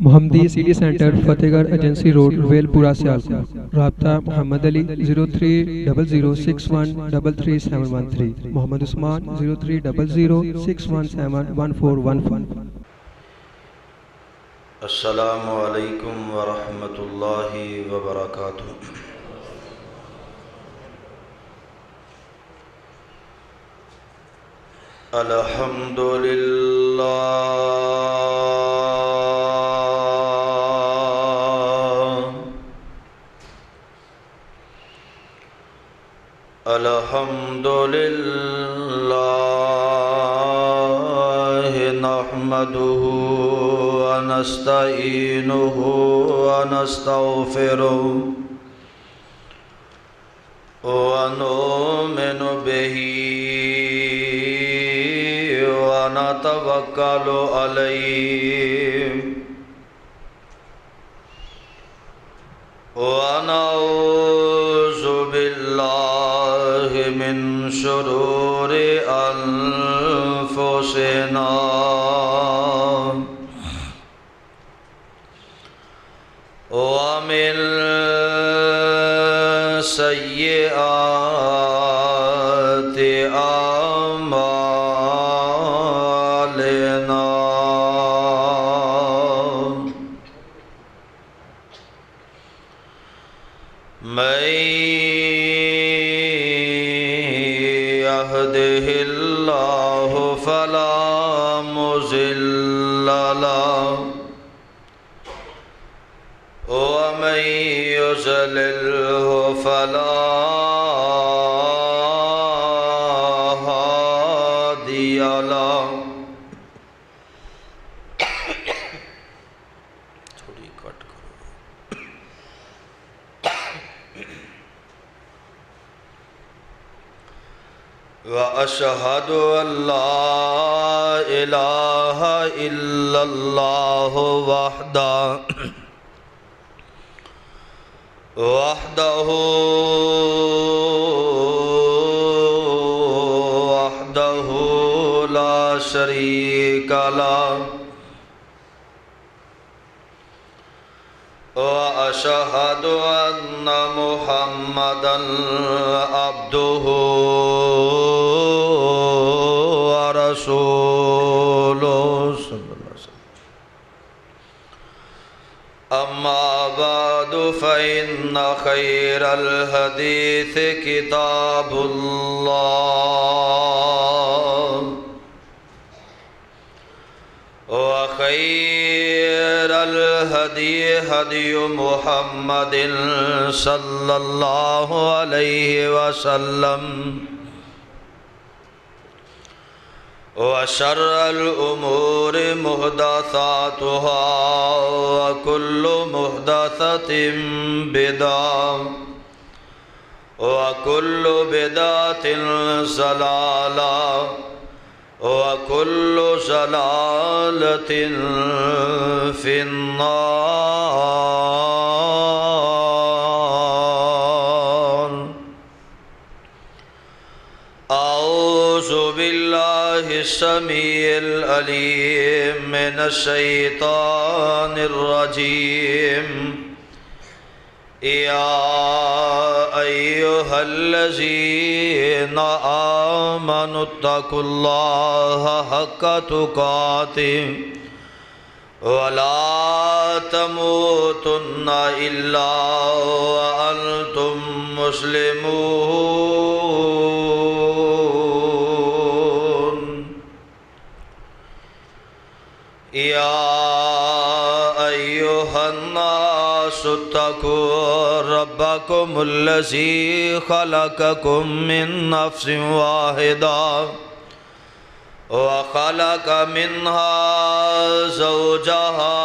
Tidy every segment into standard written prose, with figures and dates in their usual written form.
محمدی city centre فتح گڑھ agency road royal پورہ سیالکوٹ۔ رابطہ محمد علی 030061337113، محمد عثمان 030061711415۔ السلام علیکم ورحمۃ اللہ وبرکاتہ۔ الحمد للہ الحمد للہ نحمده ونستعینه ونستغفره ونؤمن به ونتوکل علیہ ونعوذ باللہ من شرور انفسنا ومن سیئات اعمالنا، من يهده الله فلا مضل له ومن يضلله فلا هادي له۔ تھوڑی کٹ کرو۔ وأشهد أن لا إله إلا الله وحده لا شريك له، وأشهد أن محمدًا عبده ورسوله صلى الله عليه وسلم۔ أما بعد فإن خير الحديث كتاب الله، وخير الهدي هدي محمد صلى الله عليه وسلم، وشر الأمور محدثاتها، وكل محدثة بدعة، وكل بدعة ضلالة، وكل ضلالة في النار۔ أعوذ بالله السميع العليم من الشيطان الرجيم۔ يا أيها الذين آمنوا اتقوا الله حق تقاته ولا تموتن إلا وأنتم مسلمون۔ يا أيها الناس اتقوا ربكم الذي خلقكم من نفس واحدة، وخلق منها زوجها،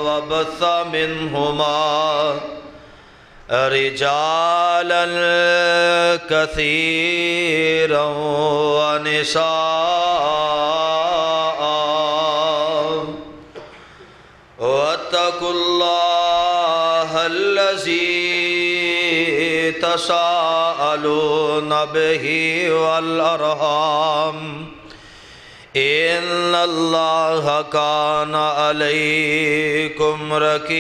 وبث منهما رجالا كثيرا ونساء، واتقوا الله الذي تساءلون به والأرحام، إن الله كان عليكم رقيبا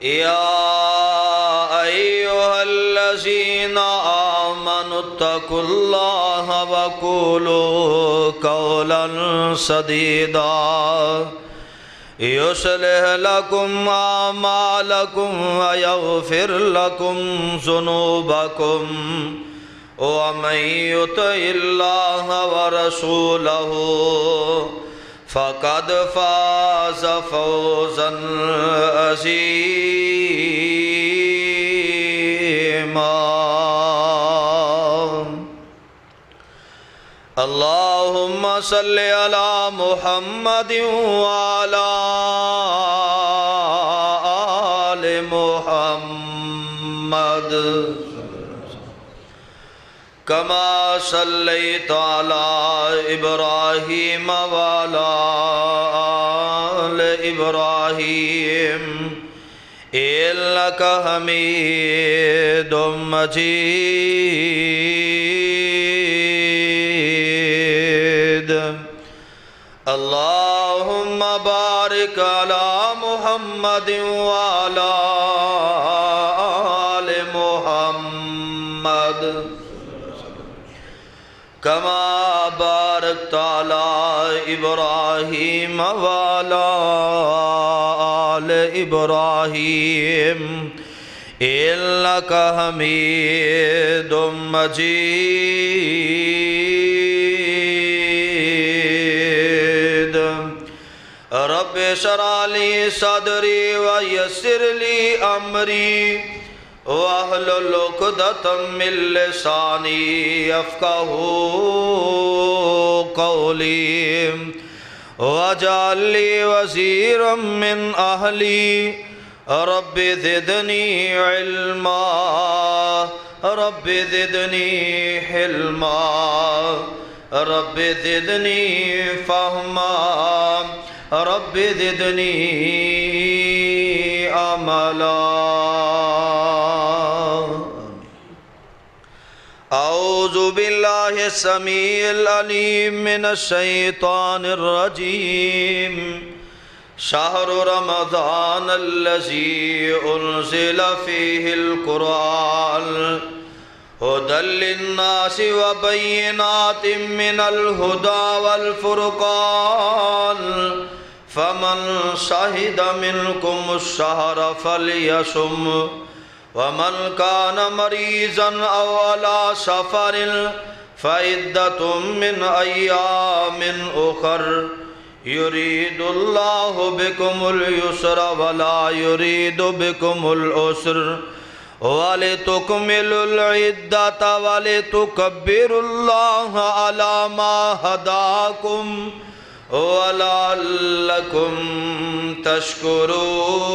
يا أيها الذين آمنوا اتقوا الله وقولوا قولا سديدا يصلح لكم أعمالكم ويغفر لكم ذنوبكم ومن يطع الله ورسوله فقد فاز فوزا عظيما اللهم صل على محمد وعلى آل محمد كما صليت على إبراهيم وعلى آل إبراهيم إنك حميد مجيد اللهم بارك على محمد وعلى آل محمد كما باركت على إبراهيم وعلى آل إبراهيم إنك حميد مجيد رب اشرح لي صدري ويسر لي أمري واحلل عقدة من لساني يفقهوا قولي واجعل لي وزيرا من أهلي رب زدني علما رب زدني حلما رب زدني فهما رب زدني عملا أعوذ بالله السميع العليم من الشيطان الرجيم شهر رمضان الذي أنزل فيه القرآن هدى للناس وبينات من الهدى والفرقان فمن شهد منكم الشهر فليصم ومن كان مريضا أو على سفر فعدة من أيام أخر يريد الله بكم اليسر ولا يريد بكم العسر ولتكملوا العدة ولتكبروا الله على ما هداكم وَلَعَلَّكُمْ تَشْكُرُونَ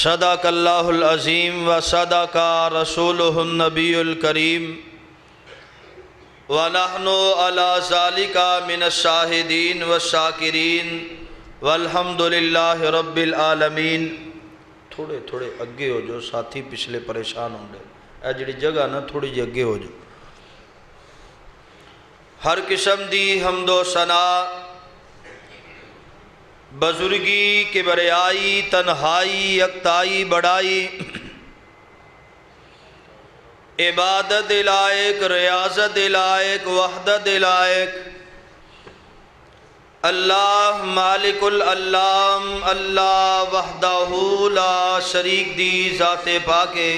صدق اللہ العظیم وصدق رسولہ النبی الکریم ونحن علی ذالک من الشاہدین والشاکرین والحمدللہ رب العالمین۔ تھوڑے تھوڑے اگے ہو جو ساتھی پچھلے پریشان ہوں گے، اے جڑی جگہ نا تھوڑی جی اگے ہو جو۔ ہر قسم دی حمد و ثنا بزرگی کبریائی تنہائی یکتائی بڑائی عبادت لائق ریاضت لائق وحدت لائق اللہ مالک العلام اللہ وحدہ لا شریک دی ذات پاکے۔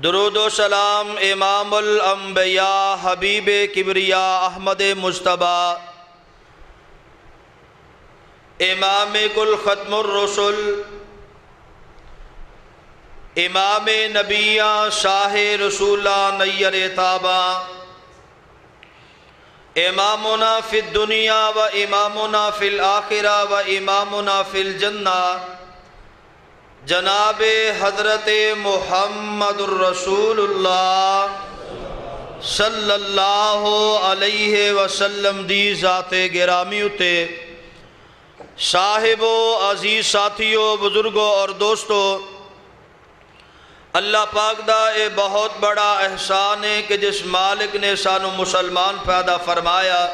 درود و سلام امام الانبیاء حبیب کبریاء احمد مجتبیٰ امام کل ختم الرسل امام نبیاں شاہ رسولہ نیر تابہ امامنا فی الدنیا و امامنا فی الآخرہ و امامنا فی الجنہ جناب حضرت محمد الرسول اللہ صلی اللہ علیہ وسلم دی ذات گرامی اتے صاحبو عزیز ساتھیو بزرگو اور دوستو، اللہ پاک دا اے بہت بڑا احسان ہے کہ جس مالک نے سانو مسلمان پیدا فرمایا،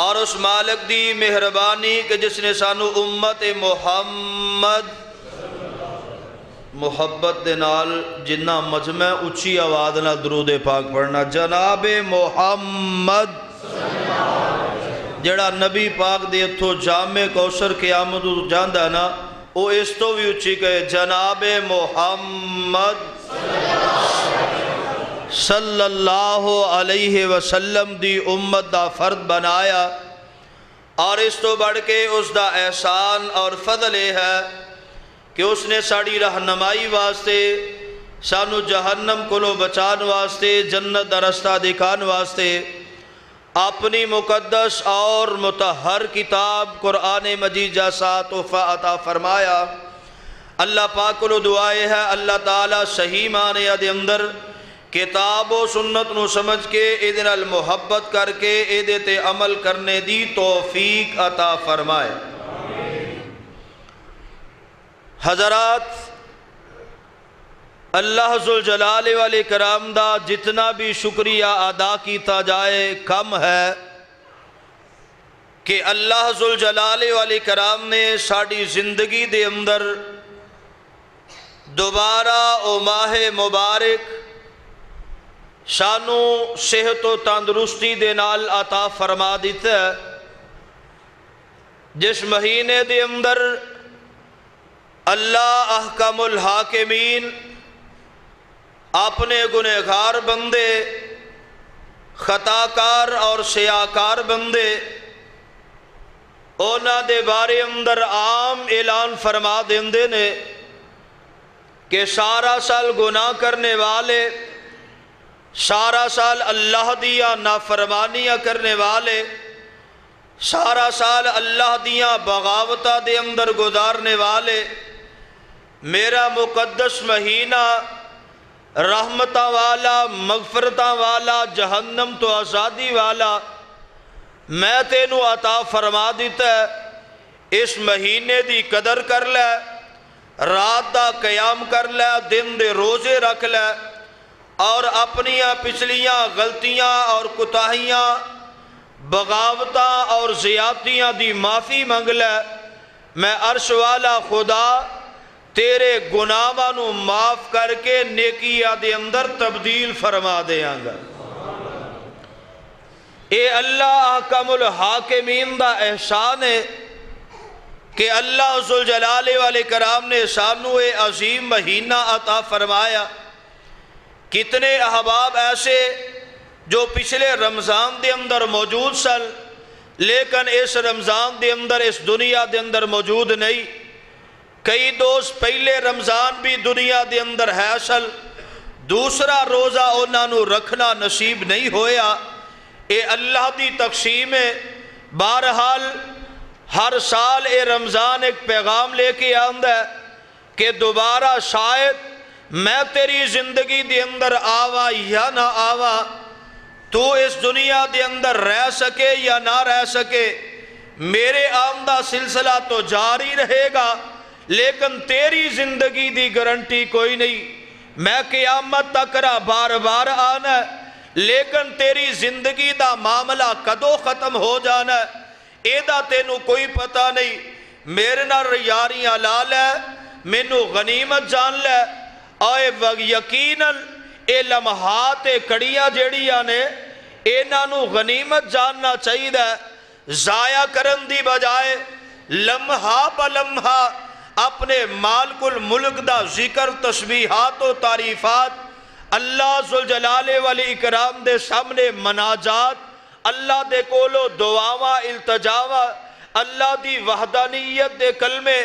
اور اس مالک دی مہربانی کہ جس نے سانو امت محمد محبت دے نال جنہ مجمع اچھی آواز نال درود پاک پڑھنا، جناب محمد جڑا نبی پاک دے اتھو جامع کوثر قیامت جاندہ نا، او اس تو بھی اچھی کہے جناب محمد صلی اللہ علیہ وسلم دی امت دا فرد بنایا، اور اس تو بڑھ کے اس دا احسان اور فضل ہے کہ اس نے ساڑی رہنمائی واسطے، سانو جہنم کولو بچان واسطے، جنت دا رستہ دکھان واسطے اپنی مقدس اور مطہر کتاب قرآن مجید جیسا تحفہ عطا فرمایا۔ اللہ پاک کولو دعائے ہے اللہ تعالیٰ صحیح معنی دے اندر کتاب و سنت نو سمجھ کے ایدن المحبت کر کے ایدے تے عمل کرنے دی توفیق عطا فرمائے۔ حضرات، اللہ ذوالجلال والاکرام دا جتنا بھی شکریہ ادا کیتا جائے کم ہے کہ اللہ ذوالجلال والاکرام نے ساڑی زندگی دے اندر دوبارہ او ماہ مبارک سانو صحت و تندرستی دے نال عطا فرما دیتا ہے، جس مہینے دے اندر اللہ احکم الحاکمین اپنے گنہگار بندے، خطاکار اور سیاکار بندے، اونا دے بارے اندر عام اعلان فرما دیندے نے کہ سارا سال گناہ کرنے والے، سارا سال اللہ دیا نافرمانیاں کرنے والے، سارا سال اللہ دیا بغاوتہ دے اندر گزارنے والے، میرا مقدس مہینہ رحمتہ والا، مغفرتہ والا، جہنم تو آزادی والا میں تینو عطا فرما دیتا ہے، اس مہینے دی قدر کر لے، رات دا قیام کر لے، دن دے روزے رکھ لے، اور اپنیاں پچھلیاں غلطیاں اور کوتاہیاں، بغاوتاں اور زیادتیاں دی معافی منگ لے، میں عرش والا خدا تیرے گناہاں نو معاف کر کے نیکیاں دے اندر تبدیل فرما دیاں گا۔ اے اللہ احکم الحاکمین دا احسان ہے کہ اللہ ذوالجلال والاکرام نے سانو اے عظیم مہینہ عطا فرمایا۔ کتنے احباب ایسے جو پچھلے رمضان دے اندر موجود سن لیکن اس رمضان دے اندر، اس دنیا دے اندر موجود نہیں۔ کئی دوست پہلے رمضان بھی دنیا دے اندر ہے سن، دوسرا روزہ انہاں نو رکھنا نصیب نہیں ہویا۔ اے اللہ دی تقسیم ہے۔ بہرحال ہر سال اے رمضان ایک پیغام لے کے آندا ہے کہ دوبارہ شاید میں تیری زندگی دے اندر آوا یا نہ آوا، تو اس دنیا دے اندر رہ سکے یا نہ رہ سکے، میرے آمدہ سلسلہ تو جاری رہے گا، لیکن تیری زندگی دی گارنٹی کوئی نہیں۔ میں قیامت تک رہا بار بار آنا ہے، لیکن تیری زندگی دا معاملہ کدو ختم ہو جانا ہے ایدہ تینو کوئی پتہ نہیں۔ میرے نال یاریاں لا لے، مینو غنیمت جان لے، آئے یقیناً اے لمحات کڑیاں جیڑیاں نے اینا نو غنیمت جاننا چاہیے۔ ضائع کرن دی بجائے لمحہ بلمحہ اپنے مالک الملک دا ذکر، تسبیحات و تعریفات، اللہ ذوالجلال والاکرام دے سامنے مناجات، اللہ دے کولو دعاواں التجاواں، اللہ دی وحدانیت دے کلمے،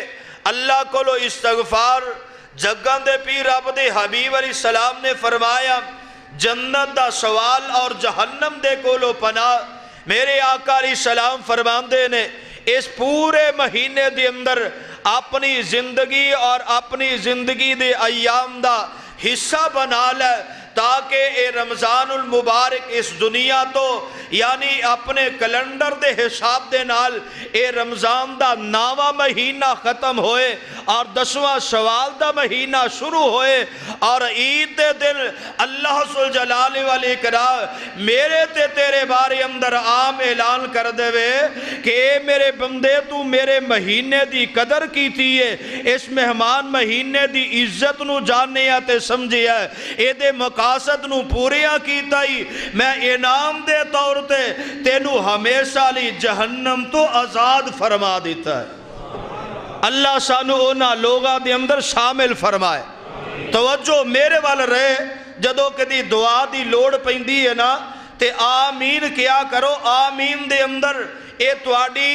اللہ کولو استغفار، جگن دے پیر رب دے حبیب علیہ السلام نے فرمایا جنت دا سوال اور جہنم دے کولو پناہ۔ میرے آقا علیہ السلام فرماندے نے اس پورے مہینے دے اندر اپنی زندگی اور اپنی زندگی دے ایام دا حصہ بنا لے تاکہ اے رمضان المبارک اس دنیا تو یعنی اپنے کیلنڈر دے حساب دے نال اے رمضان دا 9واں مہینہ ختم ہوئے اور 10واں شوال دا مہینہ شروع ہوئے اور عید دے دن اللہ ذوالجلال والاکرام میرے تے تیرے بارے اندر عام اعلان کر دے وے کہ اے میرے بندے تو میرے مہینے دی قدر کیتی ہے، اس مہمان مہینے دی عزت نو جاننے تے سمجھیا ہے، اے دے مقاصد نو پوریا کیتا ہی میں انعام دے طور تے تینو ہمیشہ لی جہنم تو آزاد فرما دیتا ہے۔ اللہ سانو اونا لوگاں دے اندر شامل فرمائے۔ توجہ میرے وال رہے، جدو کدی دعا دی لوڑ پیندی ہے نا تے آمین کیا کرو، آمین دے اندر اے تواڈی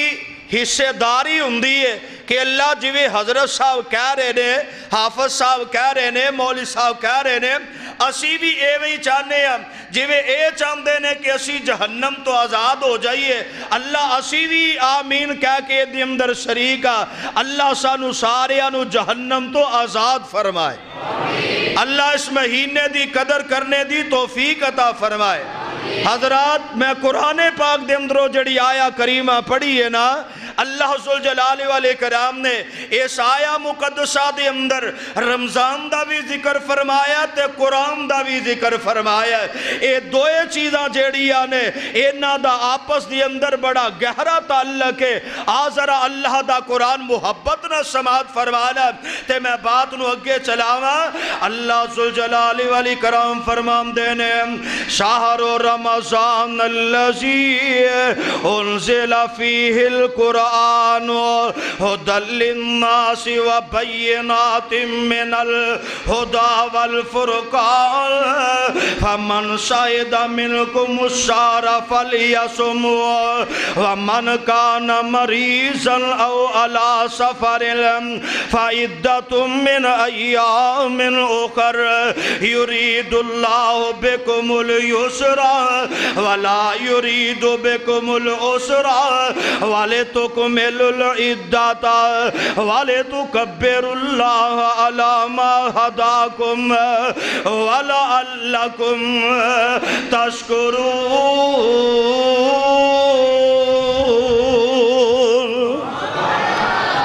حصے داری ہوندی ہے کہ اللہ جویں حضرت صاحب کہہ رہے نے، حافظ صاحب کہہ رہے نے، مولوی صاحب کہہ رہے نے، اسی بھی ایویں چاہنے ہیں جویں اے چاہندے نے کہ اسی جہنم تو آزاد ہو جائیے، اللہ اسی بھی آمین کہہ کے دی اندر شریک آ، اللہ سانو ساریاں نو جہنم تو آزاد فرمائے، اللہ اس مہینے دی قدر کرنے دی توفیق عطا فرمائے۔ حضرات میں قرآن پاک دے اندروں جڑی آیا کریمہ پڑھی ہے نا، اللہ ذوالجلال والاکرام نے اس آیا مقدسہ دے اندر رمضان دا بھی ذکر فرمایا تے قرآن دا بھی ذکر فرمایا، اے دوئے چیزاں جیڑیاں نے اینا دا آپس دے اندر بڑا گہرا تعلق ہے۔ آذرا اللہ دا قرآن محبت نہ سماعت فرمانا تے میں بات نو اگے چلاواں۔ اللہ ذوالجلال والاکرام فرمان دینے شہر رمضان الذی انزل فیہ القرآن هدى للناس وبينات من الهدى والفرقان فمن شهد منكم الشهر فليصم ومن كان مريضا أو على سفر فعدة من أيام أخر يريد الله بكم اليسر ولا يريد بكم العسر وَلِتُكْمِلُوا الْعِدَّةَ وَلِتُكَبِّرُوا اللَّهَ عَلَى مَا هَدَاكُمْ وَلَعَلَّكُمْ تَشْكُرُونَ۔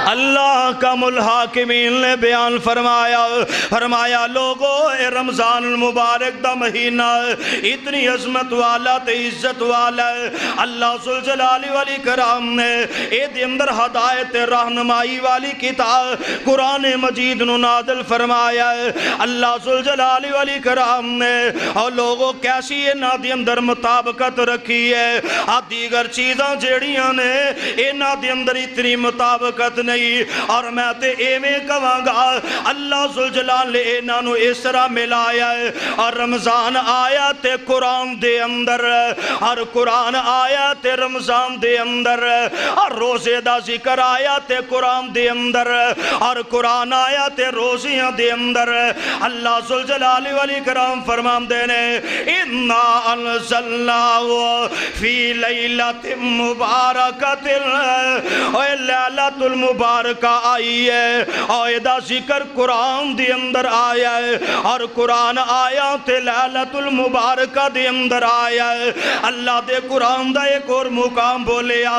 اللہ کم الحاکمین نے بیان فرمایا لوگو اے رمضان المبارک دا مہینہ اتنی عظمت والا تے عزت والا ہے، اللہ ذوالجلال والاکرام نے اے دے اندر ہدایت رہنمائی والی کتاب قرآن مجید نو نازل فرمایا ہے۔ اللہ ذوالجلال والاکرام نے اور لوگوں کیسی اینا دے اندر مطابقت رکھی ہے، دیگر چیزاں جیڑیاں نے اینا دے اندر اتنی مطابقت نہیں، اور میں تے ایویں کہاں گا اللہ ذوالجلال نے اینا نو اس طرح ملایا ہے، اور رمضان آیا تے قرآن دے اندر، اور قرآن آیا تے رمضان دے اندر، اور روزے دا ذکر آیا تے قرآن دے اندر، اور قرآن آیا تے روزیاں دے اندر۔ اللہ ذوالجلال والاکرام فرمان دینے اِنَّا أَنزَلْنَاهُ فِي لَيْلَةٍ مُبَارَكَةٍ، اے لیلۃ المبارکہ آئی ہے، اور دا ذکر قرآن دے اندر آیا ہے، اور قرآن آیا تے لیلۃ المبارکہ دے اندر آیا ہے۔ اللہ دے قرآن دا ایک اور مقام بولیا،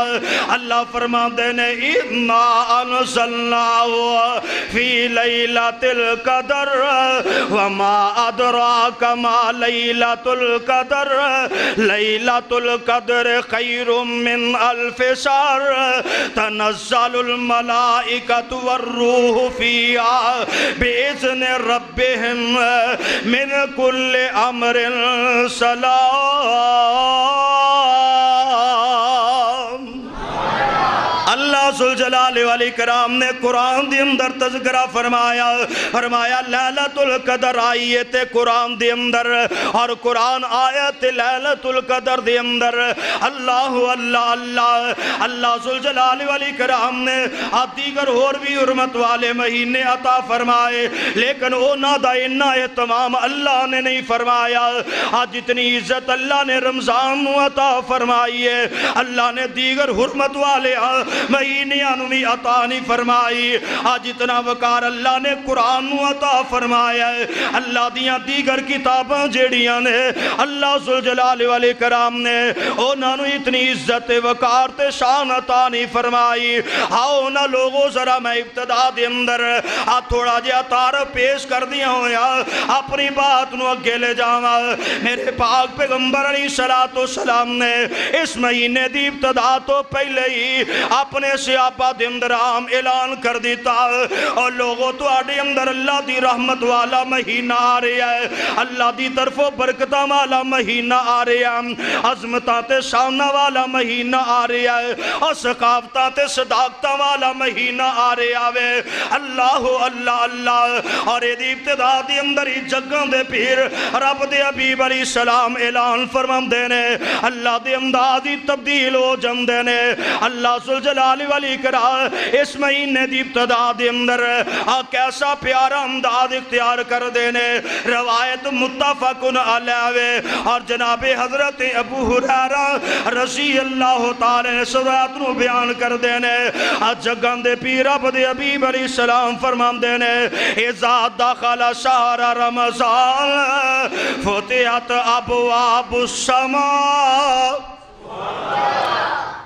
اللہ فرمان دینے اِنَّا أَنزَلْنَاهُ فِي لَيْلَةِ الْقَدْرِ وَمَا أَدْرَاكَ مَا لَيْلَةُ الْقَدْرِ لَيْلَةُ الْقَدْرِ خَيْرٌ مِّنْ أَلْفِ شَهْرٍ تَنَزَّلُ الْمَلَائِكَةُ وَالرُّوحُ فِيهَا بِإِذْنِ رَبِّهِمْ مِنْ كُلِّ أَمْرٍ سَلَامٌ۔ اللہ ذوالجلال والاکرام نے قرآن دے اندر تذکرہ فرمایا لیلۃ القدر آئی تے قرآن دے اندر، اور قرآن آیا تے لیلۃ القدر دے اندر۔ اللہ اللہ اللہ اللہ ذوالجلال والاکرام نے دیگر اور بھی حرمت والے مہینے عطا فرمائے، لیکن اونا دا انہا اہتمام اللہ نے نہیں فرمایا۔ جتنی عزت اللہ نے رمضان عطا فرمائی ہے، اللہ نے دیگر حرمت والے مہینیاں نو بھی عطا نہیں فرمائی جتنا وقار اللہ نے قرآن نو عطا فرمایا ہے اللہ دیاں دیگر کتاباں جیڑیاں نے اللہ ذوالجلال والاکرام نے انہاں نو اتنی عزت وقار تے شان عطا نہیں فرمائی آؤ نا لوگوں ذرا میں ابتدا دے اندر تھوڑا جہا تعارف پیش کر دیا ہویا اپنی بات نو اگے لے جاواں میرے پاک پیغمبر علیہ السلام نے اس مہینے دی ابتدا تو پہلے ہی اپنے صحابہ دے اندر عام اعلان کر دیتا اور لوگوں تو آڈے اندر اللہ دی رحمت والا مہینہ آ رہا ہے اللہ دی طرف برکتہ والا مہینہ آ رہا ہے عظمتاں تے شانہ والا مہینہ آ رہا ہے اور ثقافتاں تے صداقتاں والا مہینہ آ رہا ہے اللہ اللہ اللہ اور یہ ابتدا دی اندر ہی جگہ دے پیر رب دے حبیب علیہ السلام اعلان فرمان دینے اللہ دے امدادی تبدیل ہو جم دینے اللہ ذوالجلال والاکرام اس مہینے دی ابتدا دے اندر کیسا پیارا امداد اختیار کر دینے روایت متفقن علیہ اور جناب حضرت ابو ہریرہ رضی اللہ تعالی نے روایت نو بیان کر دینے جگہ دے پیر رب دے حبیب علیہ السلام فرمان دینے اذا دخل شہر رمضان فتحت ابواب السماء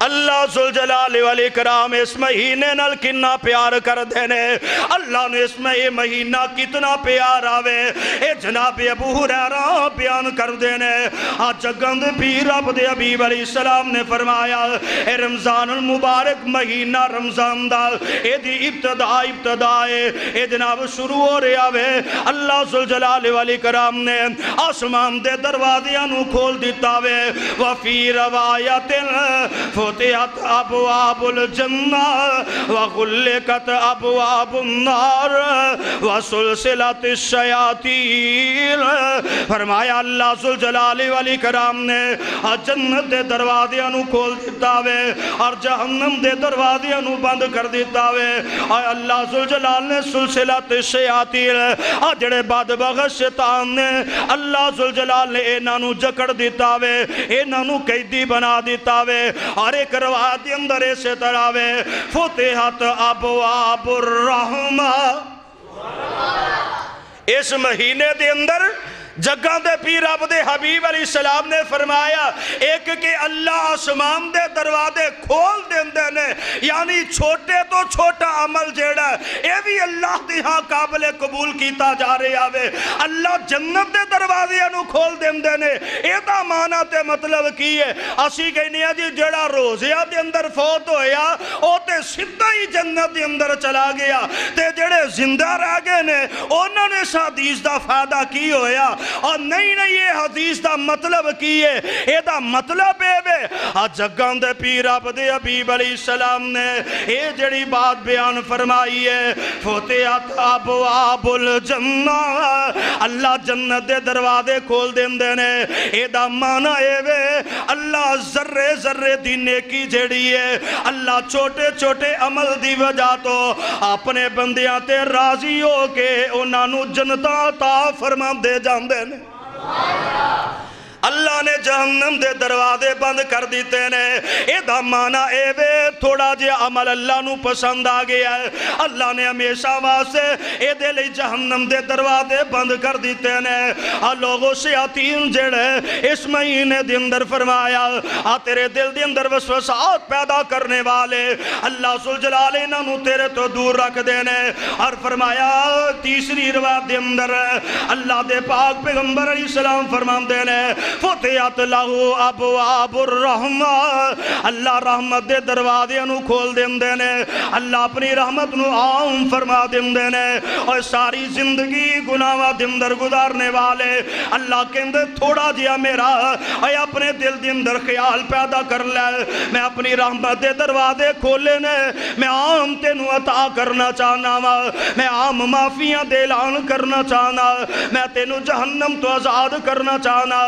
اللہ ذوالجلال والاکرام اس مہینے نال کنا پیار کر دینے اللہ نے اس میں یہ مہینہ کتنا پیار آوے اے جناب ابو ہریرہ بیان کر دینے جگند پیر رب دے حبیب علیہ السلام نے فرمایا اے رمضان المبارک مہینہ رمضان دا اے دی ابتدا اے جناب شروع ہو رہے آوے اللہ ذوالجلال والاکرام نے آسمان دے دروازیاں نو کھول دیتا وے وفی روایت فتحت ابواب الجنہ وغلقت ابواب النار وسلسلت الشیاطین فرمایا اللہ ذوالجلال والاکرام نے جنت دے دروازیاں نو کھول دیتا وے اور جہنم دے دروازیاں نو بند کر دیتا وے اور اللہ ذوالجلال نے سلسلت الشیاطین جڑے بدبخت شیطان نے اللہ ذوالجلال نے انہاں نو جکڑ دیتا وے انہاں نو قیدی بنا دیتا وے اور ایک روایت اندر سے تراوے فتحت ابواب الرحمہ اس مہینے دے اندر جگہ دے پیر رب دے حبیب علیہ السلام نے فرمایا ایک کہ اللہ آسمان دے دروازے کھول دیندے نے یعنی چھوٹے تو چھوٹا عمل جیڑا ہے اے بھی اللہ دی ہاں قابل قبول کیتا جا رہے آوے اللہ جنت دے دروازے انو کھول دیندے نے اے دا معنی تے مطلب کی ہے اسی کہنی ہے جی جیڑا روزیہ دے اندر فوت ہویا او تے سدھا ہی جنت دے اندر چلا گیا تے جیڑے زندہ رہ گئے نے انہوں نے اس حدیث دا فائدہ کی ہویا اور نہیں یہ حدیث دا مطلب کی ہے اے دا مطلب ہے جگہ دے پیر رب دے حبیب علیہ السلام نے اے جڑی بات بیان فرمائی ہے فتحت ابواب الجنہ اللہ جنت دے دروازے کھول دیندے نے اے دا معنی اے اللہ ذرے ذرے دی نیکی جڑی ہے اللہ چھوٹے چھوٹے عمل دی وجہ تو اپنے بندیاں تے راضی ہو کے انہاں نو جنتاں عطا فرما دے جاندے نے اللہ نے جہنم دے دروازے بند کر دیتے نے اے دا معنی اے وے تھوڑا جے عمل اللہ نو پسند آ گیا ہے اللہ نے ہمیشہ واسے اے دے لئی جہنم دے دروازے بند کر دیتے نے لوگوں شیاطین جڑے اس مہینے دے اندر فرمایا تیرے دل دے اندر وسوسات پیدا کرنے والے اللہ ذوالجلال انہوں تیرے تو دور رکھ دینے اور فرمایا تیسری روایت دے اندر اللہ دے پاک پیغمبر علیہ السلام فرمان دینے فتحت لہو ابواب الرحمہ اللہ رحمت دے دروازے انو کھول دیندے نے اللہ اپنی رحمت نو عام فرما دیندے نے اور ساری زندگی گناہ دے اندر گزارنے والے اللہ کے اندر تھوڑا جیا میرا اے اپنے دل دے اندر خیال پیدا کر لے میں اپنی رحمت دے دروازے کھولے نے میں عام تینو عطا کرنا چاہنا میں عام معافیاں دے اعلان کرنا چاہنا میں تینو جہنم تو آزاد کرنا چاہنا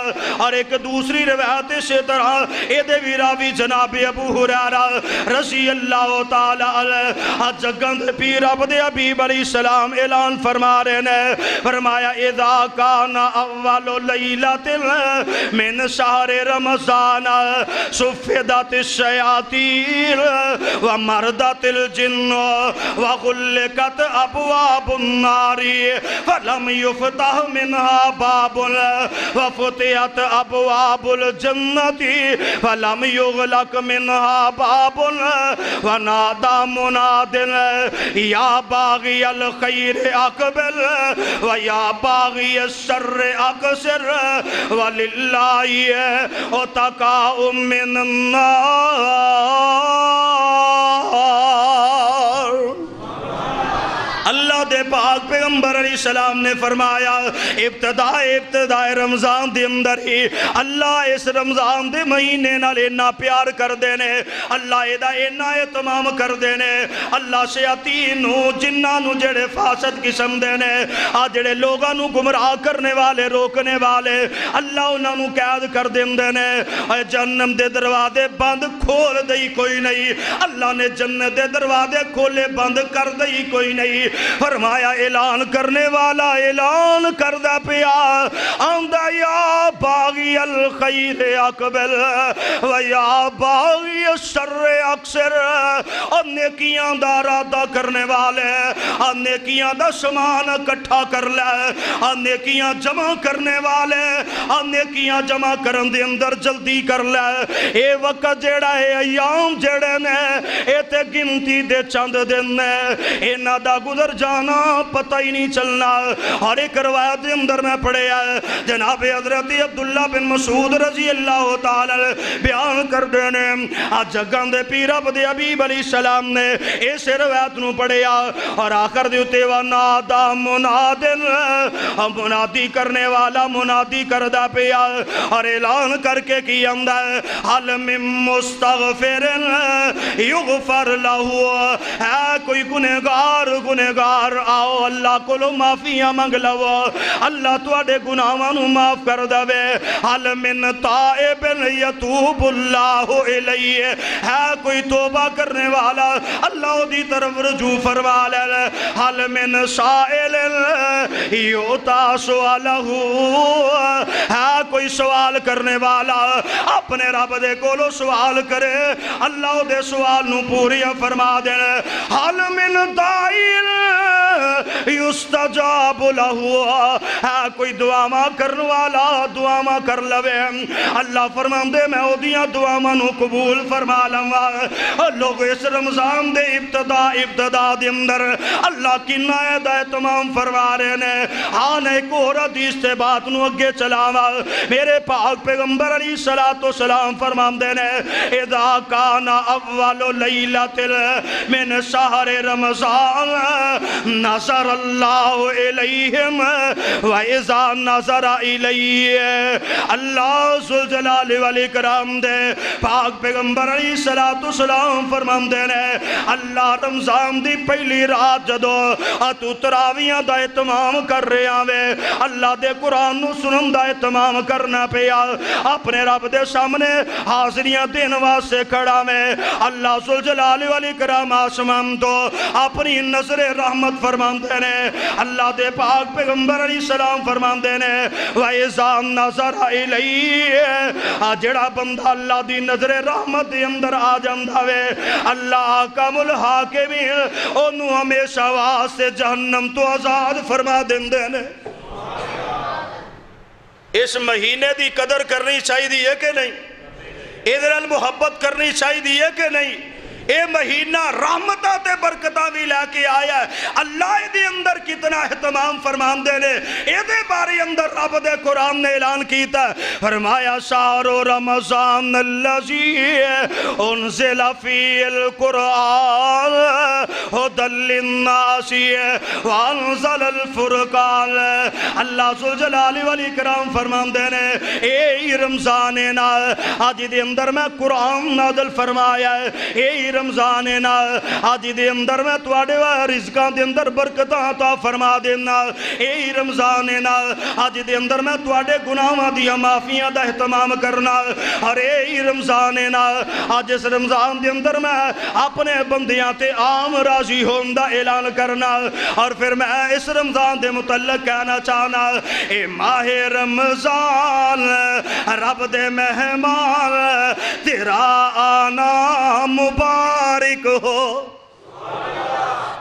اور ایک دوسری روایت اسی طرح اے دے بھی راوی جناب ابو ہریرہ رضی اللہ تعالی عنہ جگن دے پیر عبد حبیب علیہ السلام اعلان فرما رہے نے فرمایا اذا کان اول لیلۃ من شہر رمضان صفدت الشیاطین ومردت الجن وغلقت ابواب النار فلم يفتح منها باب وفتحت ابواب الجنة فلم يغلق منها باب ونادى مناد یا باغی الخیر اقبل ویا باغی الشر اقصر وللہ اتقاء من النار۔ اللہ دے پاک پیغمبر علیہ السلام نے فرمایا ابتداء رمضان دے اندر ہی اللہ اس رمضان دے مہینے نال اینا پیار کر دینے، اللہ ایدہ اینا اہتمام کر دینے، اللہ شیاطین نو جنہ نو جڑے فاسد قسم دینے، جڑے لوگاں نو گمراہ کرنے والے روکنے والے اللہ انہاں نو قید کر دینے، جہنم دے دروازے بند کھول دئی کوئی نہیں، اللہ نے جنت دے دروازے کھولے بند کر دئی کوئی نہیں۔ فرمایا اعلان کرنے والا اعلان کردہ پیا آندہ یا باغی الخیر اقبل و یا باغی الشر اقصر، اور نیکیاں دا ارادہ کرنے والے اور نیکیاں دا سامان اکٹھا کر لے، اور نیکیاں جمع کرنے والے اور نیکیاں جمع کرن دے اندر جلدی کر لے۔ اے وقت جیڑا ہے ایام جیڑے نے اے تے گنتی دے چند دن نے اینا دا گزر جانا پتہ ہی نہیں چلنا۔ اور ایک روایت دے اندر میں پڑھے آئے جناب حضرت عبداللہ بن مسعود رضی اللہ تعالی بیان کر دینے جگن دے پیر عبد حبیب علیہ السلام نے ایسے روایت نو پڑھے آئے اور آخر دیتے ونادا منادن، منادی کرنے والا منادی کردہ پہ آئے اور اعلان کر کے کی اندر حل من مستغفر یغفر لہو، ہے کوئی گنہگار آؤ اللہ کو لو معافیاں منگ لو، اللہ تواڈے گناہاں نو معاف کر دے۔ حل من تائب یتوب اللہ الیہ، ہے کوئی توبہ کرنے والا اللہ دی طرف رجوع فرما لے۔ حل من سائل یعطی سؤالہ، ہے کوئی سوال کرنے والا اپنے رب دے کولو سوال کرے اللہ دے سوال نو پوریاں فرما دے۔ حل من دائل یستجاب لہو، ہے کوئی دعا کرنے والا دعا کر لوے اللہ فرمان دے میں اودیاں دعا نو قبول فرما لوں۔ لوگ اس رمضان دے ابتدا دے اندر اللہ کی نائدہ تمام فرما رہے نے۔ آنے ایک اور حدیث سے بات نو اگے چلاوا، میرے پاک پیغمبر علیہ السلام فرمان دے نے اذا کان اول لیلۃ من شہر رمضان نظر اللہ علیہم وَإِذَا نَظَرَ إِلَيْهِ، اللہ ذوالجلال والاکرام دے پاک پیغمبر علیہ السلام فرمان دے نے اللہ رمضان دی پہلی رات جدو تو تراویاں دا اہتمام کر رہے آوے، اللہ دے قرآن نو سنن دا اہتمام کرنا پیا، اپنے رب دے سامنے حاضریاں دین واسے کھڑا میں اللہ ذوالجلال والاکرام آسمان تو اپنی نظر رحمت فرمان دے نے اللہ دے پاک پیغمبر علیہ السلام فرمان دے نے وَإِذَا نَظَرَ إِلَيْهِ، جڑا بندہ اللہ دی نظر رحمت دے اندر آ جاندہ وے اللہ حکم الحاکمین انہوں ہمیشہ واسے جہنم تو آزاد فرما دے نے۔ اس مہینے دی قدر کرنی چاہی دی ہے کہ نہیں؟ ادھر محبت کرنی چاہی دی ہے کہ نہیں؟ اے مہینہ رحمتہ تے برکتہ بھی لے کے آیا ہے، اللہ دے اندر کتنا اہتمام فرمان دے لے، اے دے باری اندر رب دے قرآن نے اعلان کیتا ہے فرمایا شہر رمضان الذی انزل فی القرآن ہدی للناس وانزل الفرقان۔ اللہ ذوالجلال والاکرام فرماندے نے اے رمضان نال آج دے اندر میں قرآن نازل فرمایا ہے، اے رمضان نال آج دے اندر میں تواڈے رزقاں دے اندر برکتاں عطا فرما دینا، اے رمضان نال آج دے اندر میں تواڈے گناہاں دیاں معافیاں دا اہتمام کرنا، اور اے رمضان نال آج اس رمضان دے اندر میں اپنے بندیاں تے عام راضی ہون دا اعلان کرنا۔ اور پھر میں اس رمضان دے متعلق کہنا چاہنا اے ماہ رمضان رب دے مہمان تیرا آنا مبارک ہو۔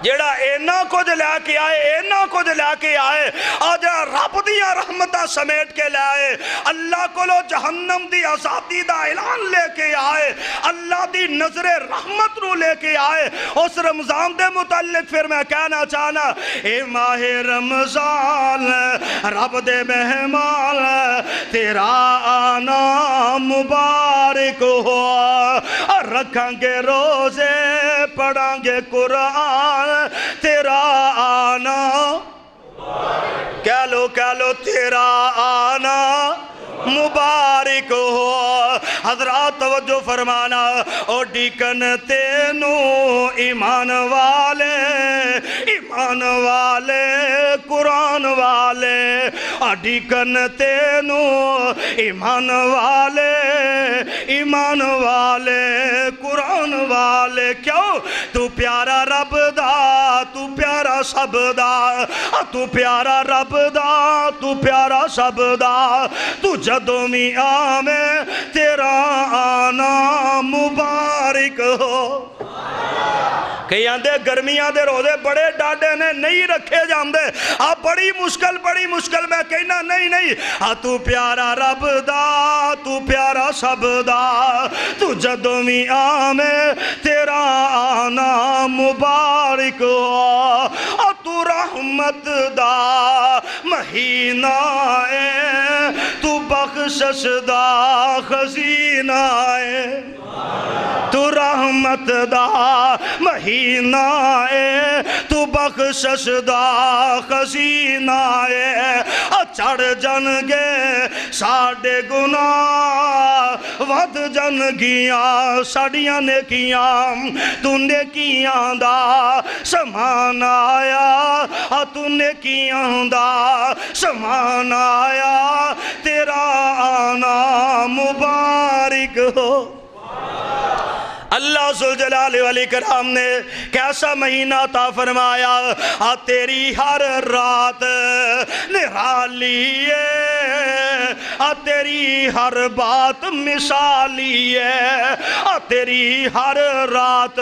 جیڑا اینا کچھ لے کے آئے، اینا کچھ لے کے آئے، آج رب دیا رحمتہ سمیٹ کے لے آئے، اللہ کو لو جہنم دی آزادی دا اعلان لے کے آئے، اللہ دی نظر رحمت رو لے کے آئے، اس رمضان دے متعلق پھر میں کہنا چاہنا اے ماہ رمضان رب دے مہمان تیرا آنا مبارک ہو۔ رکھاں گے روزے پڑھاں گے قرآن تیرا آنا کہہ لو تیرا آنا مبارک ہو۔ حضرات توجہ فرمانا او ڈیکن تینو ایمان والے قرآن والے، ڈیکن تینو ایمان والے قرآن والے، کیوں تو پیارا رب دا تو پیارا سب دا، تو پیارا رب دا تو پیارا سب دا، تو جدوں می آویں تیرا آنا مبارک ہو۔ کئی آندے گرمیاں دے روزے بڑے ڈاڈے نے نہیں رکھے جاندے، بڑی مشکل میں کہنا نہیں، تو پیارا رب دا تو پیارا سب دا، تو جدوں می آویں تیرا آنا مبارک ہو۔ تو رحمت دا مہینہ ہے، تو بخشش دا خزینہ ہے، تو رحمت دا مہینہ ہے، تو بخشش دا خزینہ ہے۔ چڑھ جن گے ساڑے گناہ ود جن گیاں ساڑیاں نیکیاں، تو نیکیاں دا سمان آیا، تو نیکیاں دا سمان آیا، تیرا آنا مبارک ہو۔ اللہ ذوالجلال والاکرام نے کیسا مہینہ عطا فرمایا، تیری ہر رات نرالی ہے، تیری ہر بات مثالی ہے، تیری ہر رات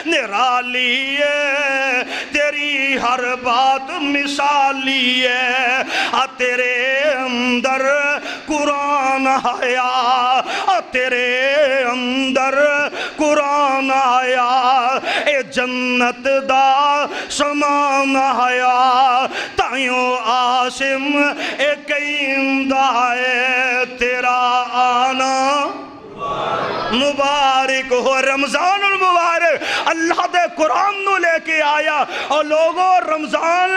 نرالی ہے، تیری ہر بات مثالی ہے، تیرے اندر قرآن آیا، تیرے اندر قرآن آیا، اے جنت دا سمان آیا، تائیوں آسم اے قیم دا ہے، تیرا آنا مبارک ہو۔ رمضان المبارک اللہ دے قرآن نو لے کے آیا، اور لوگوں رمضان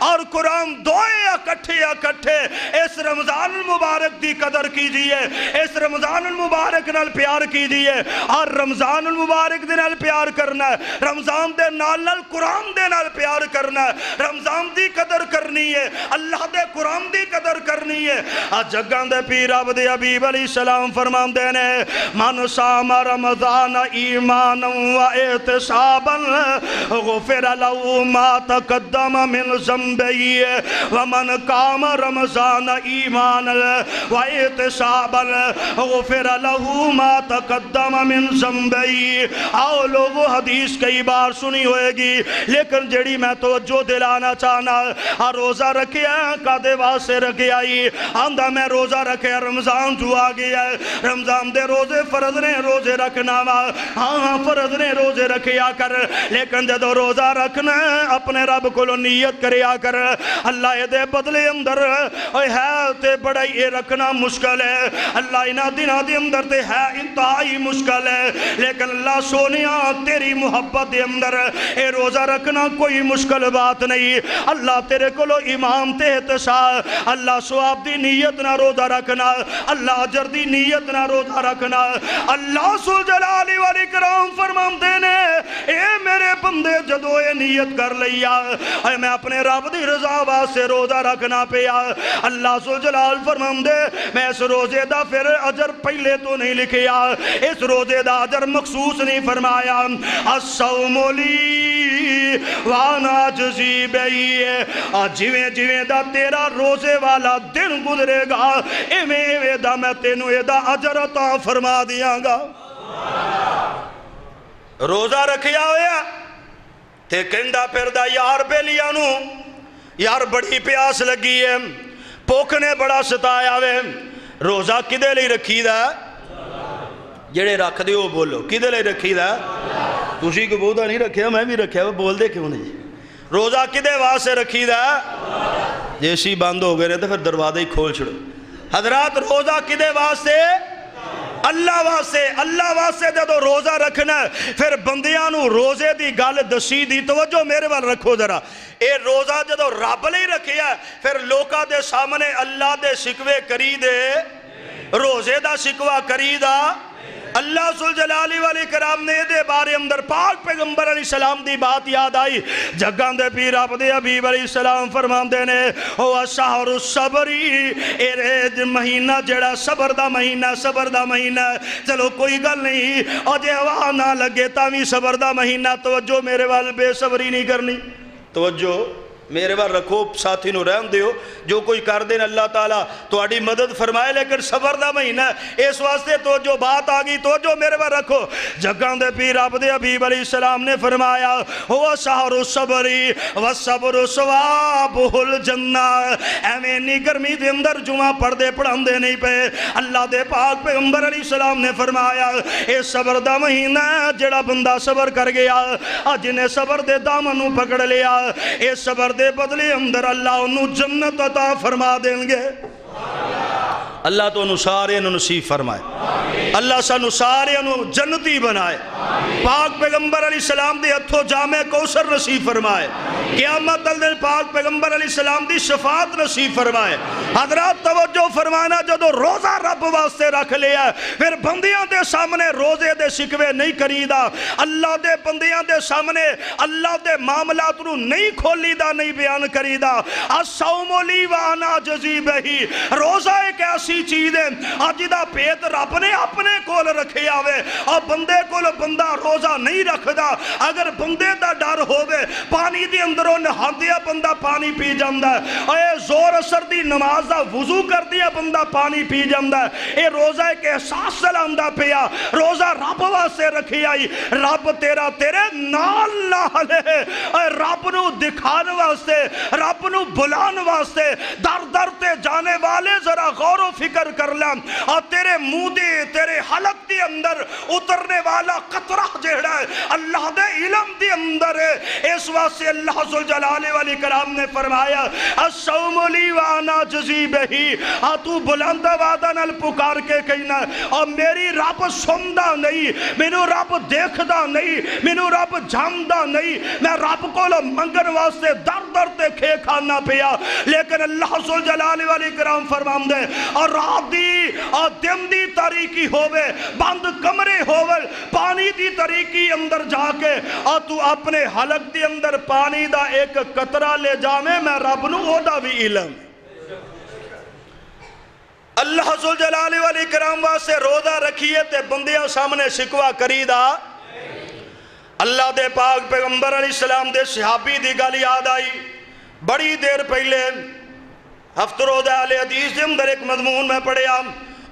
اور قرآن دوئے اکٹھے اس رمضان المبارک دی قدر کیجئے، اس رمضان المبارک نال پیار کیجئے، اور رمضان المبارک دے نال پیار کرنا ہے، رمضان دے نال قرآن دے نال پیار کرنا ہے، رمضان دی قدر کرنی ہے، اللہ دے قرآن دی قدر کرنی ہے۔ جگاں دے پیر عبد حبیب علیہ السلام فرماندے نے من صام رمضان ایمانا و احتسابا غفر له ما تقدم من ذنبه ومن قام رمضان ایمانا و احتسابا غفر له ما تقدم من ذنبه۔ آؤ لوگو حدیث کئی بار سنی ہوئے گی، لیکن جڑی میں توجہ دلانا چاہنا، روزہ رکھیا کدے واسطے رکھیا ہی آندہ میں روزہ رکھیا رمضان جو آ گیا ہے، رمضان دے روزے فرض نے روزے رکھنا وا، ہاں فرض نے روزے رکھیا کر، لیکن جدو روزہ رکھنا اپنے رب کو نیت کریا کر، اللہ دے بدلے اندر ہے تے بڑا یہ رکھنا مشکل ہے، اللہ انہاں دنوں دے اندر تے ہے انتہائی مشکل ہے، لیکن اللہ سونیا تیری محبت دے اندر اے روزہ رکھنا کوئی مشکل بات نہیں۔ اللہ تیرے کولو امام تے احتسا، اللہ ثواب دی نیت نہ روزہ رکھنا، اللہ اجر دی نیت نہ روزہ رکھنا۔ اللہ ذوالجلال والاکرام فرماندے نے اے میرے بندے جدو اے نیت کر لیا اے میں اپنے رب دی رضا واسطے روزہ رکھنا پیا، اللہ ذوالجلال فرماندے میں اس روزے دا پھر اجر پہلے تو نہیں لکھیا، اس روزے دا اجر مخصوص نہیں فرمایا، الصوم لی وانا اجزی بہی، جویں جویں دا تیرا روزے والا دن گزرے گا ایویں دا میں تینوں اے دا اجر عطا فرما دیاں گا۔ روزہ رکھیا ہویا تے کہندا پھردا یار بیلیاں نو یار بڑی پیاس لگی ہے، بھوک نے بڑا ستایا وے، روزہ کدے لئی رکھی دا؟ جڑے رکھ دے ہو بولو کدے لئی رکھی دا؟ تسی کو بہتا نہیں رکھیا میں بھی رکھیا بول دے کیوں نہیں؟ روزہ کدے واسطے رکھی دا؟ جیسی بند ہو گئے تو پھر دروازے ہی کھول چھڑو۔ حضرات روزہ کدے واسطے؟ اللہ واسطے جدو روزہ رکھنا پھر بندیاں نو روزے دی گل دسی دی، توجہ میرے وال رکھو ذرا، اے روزہ جدو رب لئی رکھیا پھر لوکاں دے سامنے اللہ دے شکوے کری دے، روزے دا شکوہ کری دا۔ اللہ ذوالجلال والاکرام نے دے بارے اندر پاک پیغمبر علیہ السلام دی بات یاد آئی، جگان دے پیر آپ دے حبیب علیہ السلام فرمان دے نے ہوا شہر الصبری، اے مہینہ جڑا صبر دا مہینہ، چلو کوئی گل نہیں اجے ہوا نہ لگے تاوی صبر دا مہینہ، توجہ میرے وال بے صبری نہیں کرنی، توجہ میرے بار رکھو ساتھی نو رحم دیو، جو کوئی کر دین اللہ تعالیٰ تو اڈی مدد فرمائے، لیکن صبر دا مہینہ اس واسطے تو جو بات آگئی تو جو میرے بار رکھو، جگان دے پیر آپ دے حبیب علیہ السلام نے فرمایا ہوا شہر الصبری والصبر ثوابہ الجنہ، ایمینی گرمی دے اندر جمعہ پڑھ دے پڑھان دے نہیں پہ، اللہ دے پاک پیغمبر علیہ السلام نے فرمایا اے صبر دا مہینہ جڑا بندہ صبر کر گیا، جنہیں صبر دے دامنوں پکڑ لیا، اے صبر دے بدلے اندر اللہ انہوں جنت عطا فرما دیں گے۔ اللہ تو انہوں سارے انہوں نصیب فرمائے، اللہ سانو سارے انہوں جنتی بنائے، پاک پیغمبر علیہ السلام دی ہتھوں جامع کوثر نصیب فرمائے، قیامت دل پاک پیغمبر علیہ السلام دی شفاعت نصیب فرمائے۔ حضرات توجہ فرمانا جدو روزہ رب واسطے رکھ لیا پھر بندیاں دے سامنے روزے دے شکوے نہیں کریدا، اللہ دے بندیاں دے سامنے اللہ دے معاملات نو نہیں کھولی دا نہیں بیان کریدا۔ الصوم لی وانا اجزی بہی، روزہ ایک ایسی چیز ہے آج دا پیت رب نے اپنے کول رکھے آوے، اور بندے کول بندہ روزہ نہیں رکھ دا، اگر بندے دا ڈر ہووے پانی دی اندروں نہان دیا بندہ پانی پی جاندہ ہے، اے زور اثر دی نماز دا وضو کر دیا بندہ پانی پی جاندہ ہے، اے روزہ ایک احساس سلام دا پیا، روزہ رب واسے رکھی آئی، رب تیرا تیرے نال نال ہے، اے رب نو دکھان واسطے رب نو بلان واسطے در در تے جانے والے ذرا غور و فکر کر لیں، اور تیرے منہ دے تیرے حلق دی اندر اترنے والا قطرہ جہڑا ہے اللہ دے علم دی اندر ہے، اس واسطے اللہ ذوالجلال والاکرام نے فرمایا الصوم لی وانا اجزی بہی، تو بلند وعدہ نال پکار کے کہنا اور میری رب سندا نہیں، مینوں رب دیکھدا نہیں، مینوں رب جاندا نہیں، میں رب کو منگن واسطے در در تے کھے کھانا پیا، لیکن اللہ ذوالجلال والاکرام فرمان دے اور رات دی اور دن دی تاریکی ہووے بند کمرے ہووے پانی دی تاریکی اندر جا کے اور تو اپنے حلق دی اندر پانی دا ایک قطرہ لے جامے میں رب نو او دا بھی علم۔ اللہ ذوالجلال والاکرام واسطے روزہ رکھیے تے بندیاں سامنے شکوہ کری دا، اللہ دے پاک پیغمبر علیہ السلام دے صحابی دی گل یاد آئی، بڑی دیر پہلے ہفتہ روزہ علیہ حدیث دے اندر ایک مضمون میں پڑھیا،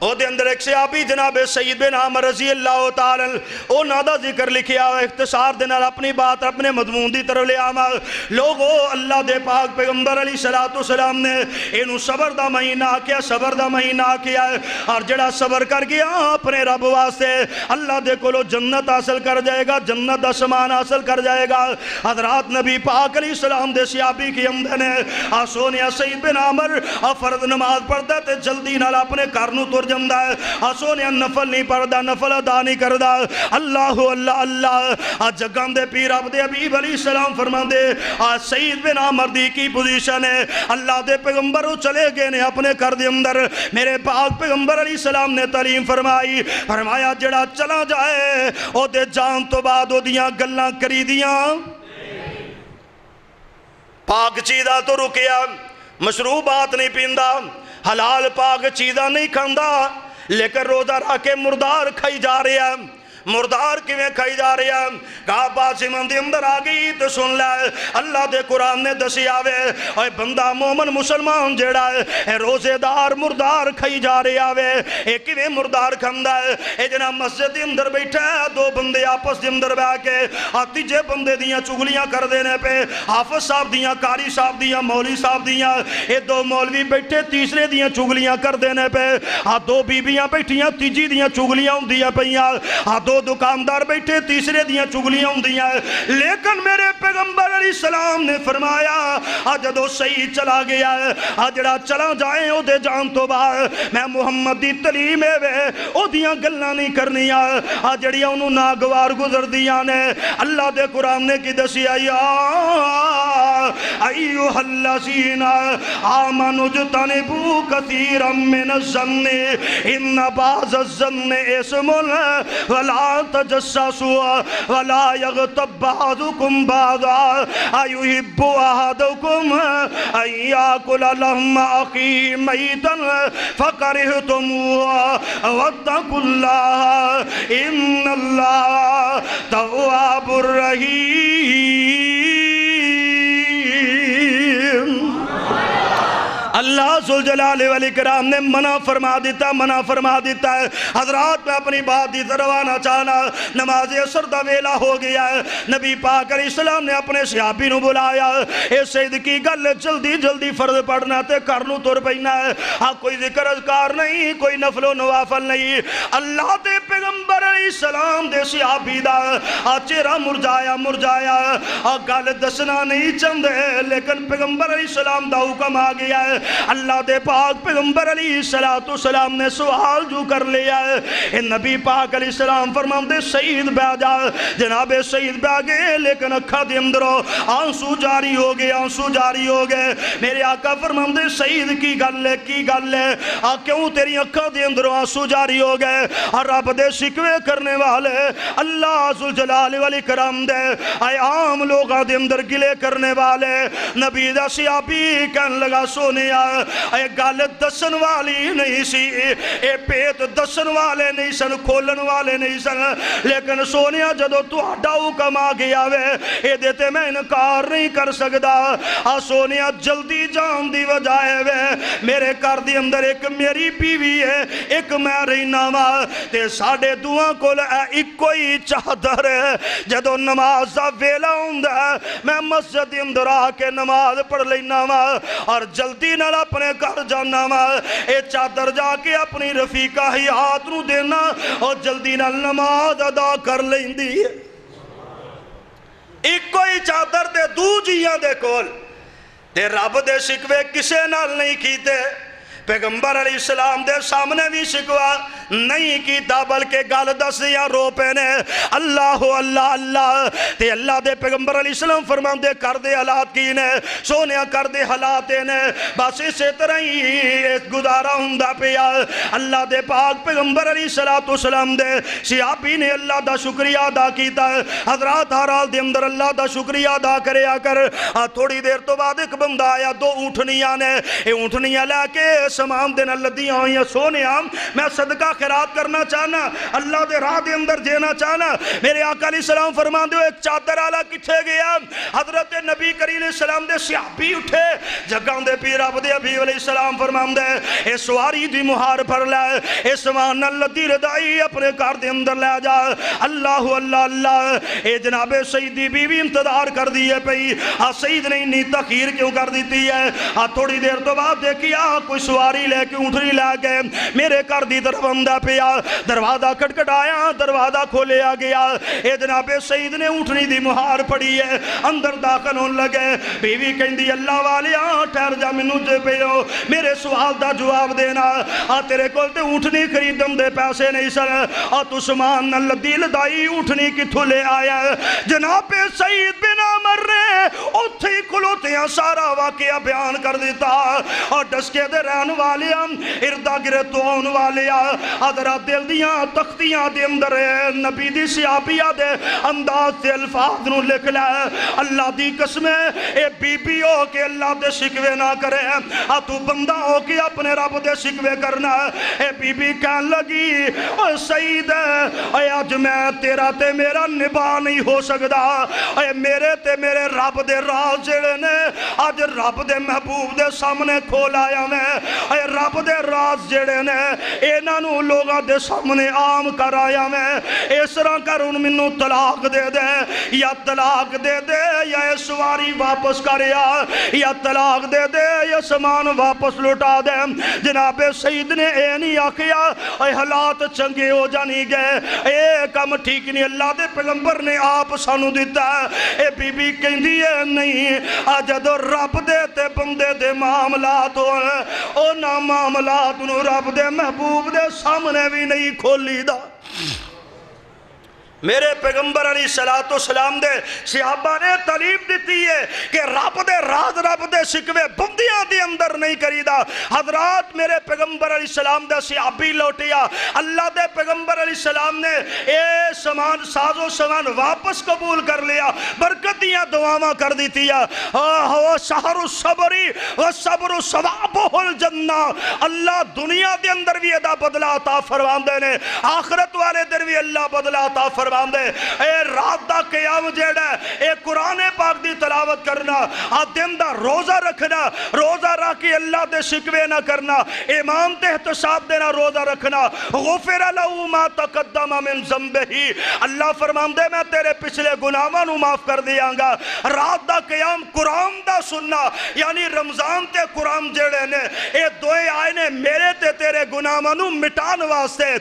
او دے اندر ایک صحابی جناب سید بن عامر رضی اللہ تعالی او نادا ذکر لکھیا اختصار دے نال اپنی بات اپنے مضمون دی طرف لے آما لوگو اللہ دے پاک پیغمبر علیہ السلام نے انہوں صبر دا مہینہ کیا صبر دا مہینہ کیا اور جڑا صبر کر گیا اپنے رب واسطے اللہ دے کولو جنت حاصل کر جائے گا جنت دا سامان حاصل کر جائے گا حضرات نبی پاک علیہ السلام دے صحابی کی عمدہ نے آسونیا سید بن عامر فرض نماز پڑھتا تے جلدی نال اپنے کارنو تر جمدہ ہے آسونیا نفل نہیں پڑھتا نفل ادا نہیں کردا اللہ اللہ اللہ جگان دے پیر عبد حبیب علیہ السلام فرما دے سید بن عامر دی کی پوزیشن ہے اللہ دے پیغمبروں چلے گئے نے اپنے گھر دے اندر میرے پاک پیغمبر علیہ السلام نے تعلیم فرمائی فرمایا جڑا چلا جائے او دے جان تو بعد او دیاں گلاں کری دیاں پاک چیزہ تو رکیا مشروبات نہیں پیندا حلال پاک چیزہ نہیں کھاندا لیکن روزہ رکھ کے مردار کھائی جا رہے ہیں مردار کیویں کھائی جا رہی ہے کہا بات من دے اندر آگئی تو سن لے اللہ دے قرآن نے دسی آوے اے بندہ مومن مسلمان جیڑا ہے روزے دار مردار کھائی جا رہی آوے اے کیویں مردار کھندا ہے اے جناب مسجد دے اندر بیٹھا ہے دو بندے آپس دے اندر بیٹھ کے تیجے بندے دیاں چگلیاں کر دینے پہ حافظ صاحب دیاں قاری صاحب دیاں مولوی صاحب دیاں اے دو مولوی بیٹھے تیسرے دیاں چگلیاں کر دینے پہ دو بیبیاں بیٹھیاں تیجی دیاں چگلیاں ہوں دیاں پہیاں دو دکاندار بیٹھے تیسرے دیاں چگلیاں ہوں دیاں لیکن میرے پیغمبر علیہ السلام نے فرمایا جدو صحیح چلا گیا ہے جڑا چلا جائیں او دے جان تو بعد میں محمد دی تعلیم ہے او دیاں گلاں نہیں کرنیاں جڑیاں انہوں ناگوار گزر دیاں نے اللہ دے قرآن نے کی دسی آیا ایوہ الذین آمنوا اجتنبوا کثیرا من الظن ان بعض الظن اسم ولا تجسسوا ولا يغتب بعضكم بعضا أيحب أحدكم أن يأكل لحم أخيه ميتا فكرهتموه واتقوا الله إن الله تواب رحيم اللہ ذوالجلال والاکرام نے منع فرما دیتا ہے حضرات میں اپنی بات دی دروانا چاہنا نماز عصر دا ویلا ہو گیا ہے نبی پاک علیہ السلام نے اپنے صحابی نو بلایا اے سید کی گل جلدی جلدی فرض پڑھنا تے کرنو تر پینا ہے کوئی ذکر اذکار نہیں کوئی نفل و نوافل نہیں اللہ دے پیغمبر علیہ السلام دے صحابی دا چہرہ مرجایا گل دسنا نہیں چاہندے لیکن پیغمبر علیہ السلام دا حکم آ گیا ہے اللہ دے پاک پیغمبر علیہ السلام نے سوال جو کر لیا ہے اے نبی پاک علیہ السلام فرمان دے سید بہ جا جناب سید بہ گئے لیکن اکھا دے اندروں آنسو جاری ہو گئے میرے آقا فرمان دے سید کی گل ہے کیوں تیری اکھا دے اندروں آنسو جاری ہو گئے رب دے شکوے کرنے والے اللہ ذوالجلال والاکرام دے اے عام لوگاں دے اندر گلے کرنے والے نبی دا صحابی کہن لگا سونے اے گل دسن والی نہیں سی اے پیت دسن والے نہیں سن کھولن والے نہیں سن لیکن سونیا جدو تو اڈا حکم آ گیا وے اے دیتے میں انکار نہیں کر سکدا سونیا جلدی جان دی وجائے وے میرے کار دی اندر ایک میری بیوی ہے ایک میں رہنا وا تے ساڑھے دعا کول ایک کوئی چادر ہے جدو نماز دا ویلا ہوندا میں مسجد اندر آ کے نماز پڑھ لینا وا اور جلدی نال اپنے گھر جانا وا اے چادر جا کے اپنی رفیقہ حیات نو دینا اور جلدی نال نماز ادا کر لیندی ہے ایک کوئی چادر دے دو جیاں دے کول تے رب دے شکوے کسے نال نہیں کیتے پیغمبر علیہ السلام دے سامنے بھی شکوا نہیں کیتا بلکہ گال دس یا رو پینے اللہ اللہ تے اللہ دے پیغمبر علیہ السلام فرمان دے کر دے حالات کی نے سونیا کر دے حالات نے بس اسے طرح ہی گزارا ہندہ پیا اللہ دے پاک پیغمبر علیہ السلام دے صحابی نے اللہ دا شکریہ ادا کیتا حضرات ہر حال دے اندر اللہ دا شکریہ ادا کرے آ کر تھوڑی دیر تو بعد ایک بندہ آیا دو اونٹنیاں نے اے اونٹنیاں لے کے سامان دے نال لدیاں ہوئیاں سونے میں صدقہ خیرات کرنا چاہنا اللہ دے راہ دے اندر دینا چاہنا میرے آقا علیہ السلام فرما دے ایک چادر آلہ کتھے گیا حضرت نبی کریم علیہ السلام دے صحابی اٹھے جگہ دے پی رب دے حبیب علیہ السلام فرما دے اے سواری دی مہار پر لے اے سامان نال لدی ردائی اپنے کار دے اندر لے جا اللہ اللہ اللہ اے جناب سیدی بی بی انتظار کر دیئے پئی سید نے انی تخیر کیوں کر دیتی ہے تھوڑی دیر تو بعد دیکھیا کوئی سواری لے کے اونٹنی لے کے میرے کر دی طرف اندہ پیا دروازہ کٹ آیا دروازہ کھولے آ گیا اے جناب سید نے اونٹنی دی مہار پڑی ہے اندر داخل ہون لگے بیوی کہیں دی اللہ والیاں ٹھہر جا منو جے پیو میرے سوال دا جواب دینا تیرے کول تے اونٹنی خریدن دے پیسے نہیں سر تو سامان نہ لدی لدائی اونٹنی کتھوں لے آیا جناب سید بن عمر نے اتھی کھلوتیاں سارا واقعہ بیان کر دیتا اور ڈسکے دے رہن والیاں اردہ گرے تو آن والیاں حضرات دل دیاں تختیاں دے اندر نبی دی سیابیہ دے انداز دے الفاظ نو لکھ لے اللہ دی قسمیں اے بی بی ہو کے اللہ دے شکوے نہ کرے تو بندہ ہو کے اپنے رب دے شکوے کرنا اے بی بی کہن لگی اے سید اے آج میں تیرا تے میرا نبا نہیں ہو سکدا اے میرے تے میرے رب دے راز جڑے نے آج رب دے محبوب دے سامنے کھول آیا میں اے رب دے راز جڑے نے اینا نو لوگا دے سامنے عام کر آیا میں اس طرح کر ان منو طلاق دے دے یا طلاق دے دے یا سواری واپس کریا یا طلاق دے دے یا سامان واپس لٹا دے جناب سید نے اے نہیں آکھیا اے حالات چنگے ہو جانی گئے اے کم ٹھیک نہیں اللہ دے پیغمبر نے آپ سانو دیتا ہے اے بی بی کہیں دیئے نہیں جدو رب دے تے بندے دے معاملات ہوئے او نا معاملات نو رب دے محبوب دے سامنے بھی نہیں کھولی دا میرے پیغمبر علیہ السلام دے صحابہ نے تعلیم دیتی ہے کہ رب دے راز رب دے شکوے بندیاں دے اندر نہیں کریدا حضرات میرے پیغمبر علیہ السلام دے صحابی لوٹیا اللہ دے پیغمبر علیہ السلام نے اے سامان ساز و سامان واپس قبول کر لیا برکت دیاں دعاواں کر دیتی ہے شہر الصبری والصبر ثوابہ الجنہ اللہ دنیا دے اندر بھی ادا بدلا عطا فرمان دے نے آخرت والے در بھی اللہ بدلا عطا فرمان باندے اے رات دا قیام جیڑا اے قرآن پاک دی تلاوت کرنا دن دا روزہ رکھنا روزہ رکھ کے اللہ دے شکوے نہ کرنا امام تے احتساب دینا روزہ رکھنا غفر لہو ما تقدم من ذنبہ اللہ فرمان دے میں تیرے پچھلے گناہاں نو معاف کر دیاں گا رات دا قیام قرآن دا سننا یعنی رمضان تے قرآن جیڑے نے اے دوئے آئے نے میرے تے تیرے گناہاں نو مٹان واسطے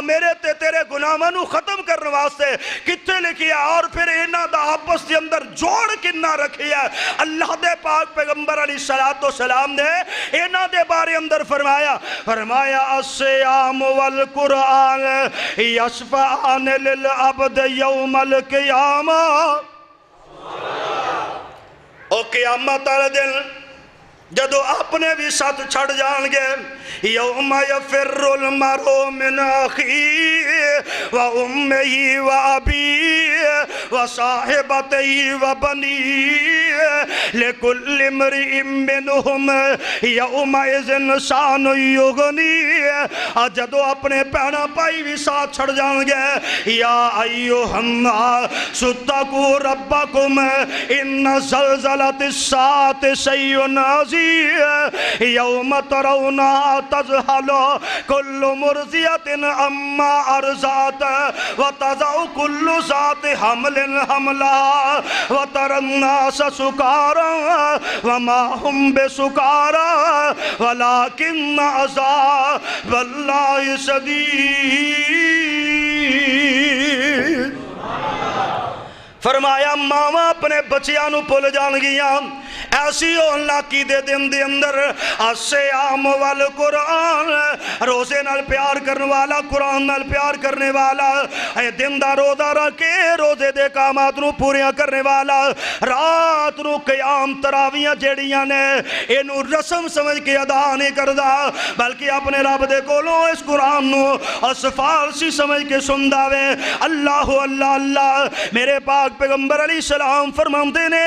میرے تے تیرے گناہاں نو ختم کرنے واسطے کتے لکھیا اور پھر اینا دا آپس کے اندر جوڑ کننا رکھیا اللہ دے پاک پیغمبر علیہ السلام نے اینا دے بارے اندر فرمایا السیام والقرآن یشفعان للعبد یوم القیامہ او قیامت والے دن جدو اپنے بھی ساتھ چھڑ جان گے یوم یفر المرء من اخیہ و امہ و ابیہ و صاحبتہ و بنیہ لکل امرئ منہم یومئذ شان یغنیہ جدو اپنے پہنا پائی بھی ساتھ چھڑ جان گے یا ایوہ الناس اتقوا ربکم ان زلزلۃ الساعۃ شیء عظیم یوم ترونا تذہل کل مرضیت اما ارضات وتضع کل ذات حمل حملا وتری الناس سکارا وما هم بسکارا ولکن عذاب اللہ شدید فرمایا ماما اپنے بچیاں نو پل جان گیاں ایسی اللہ کی دن دے اندر السیام والقرآن روزے نال پیار کرنے والا قرآن نال پیار کرنے والا اے دن دا روزہ رکھے روزے دے کامات نو پوریاں کرنے والا رات نو قیام تراویاں جیڑیاں نے انو رسم سمجھ کے ادا نہیں کردہ بلکہ اپنے رب دے کولوں اس قرآن نو اسفال سی سمجھ کے سنداوے اللہ اللہ اللہ میرے پاک پیغمبر علیہ السلام فرماندے نے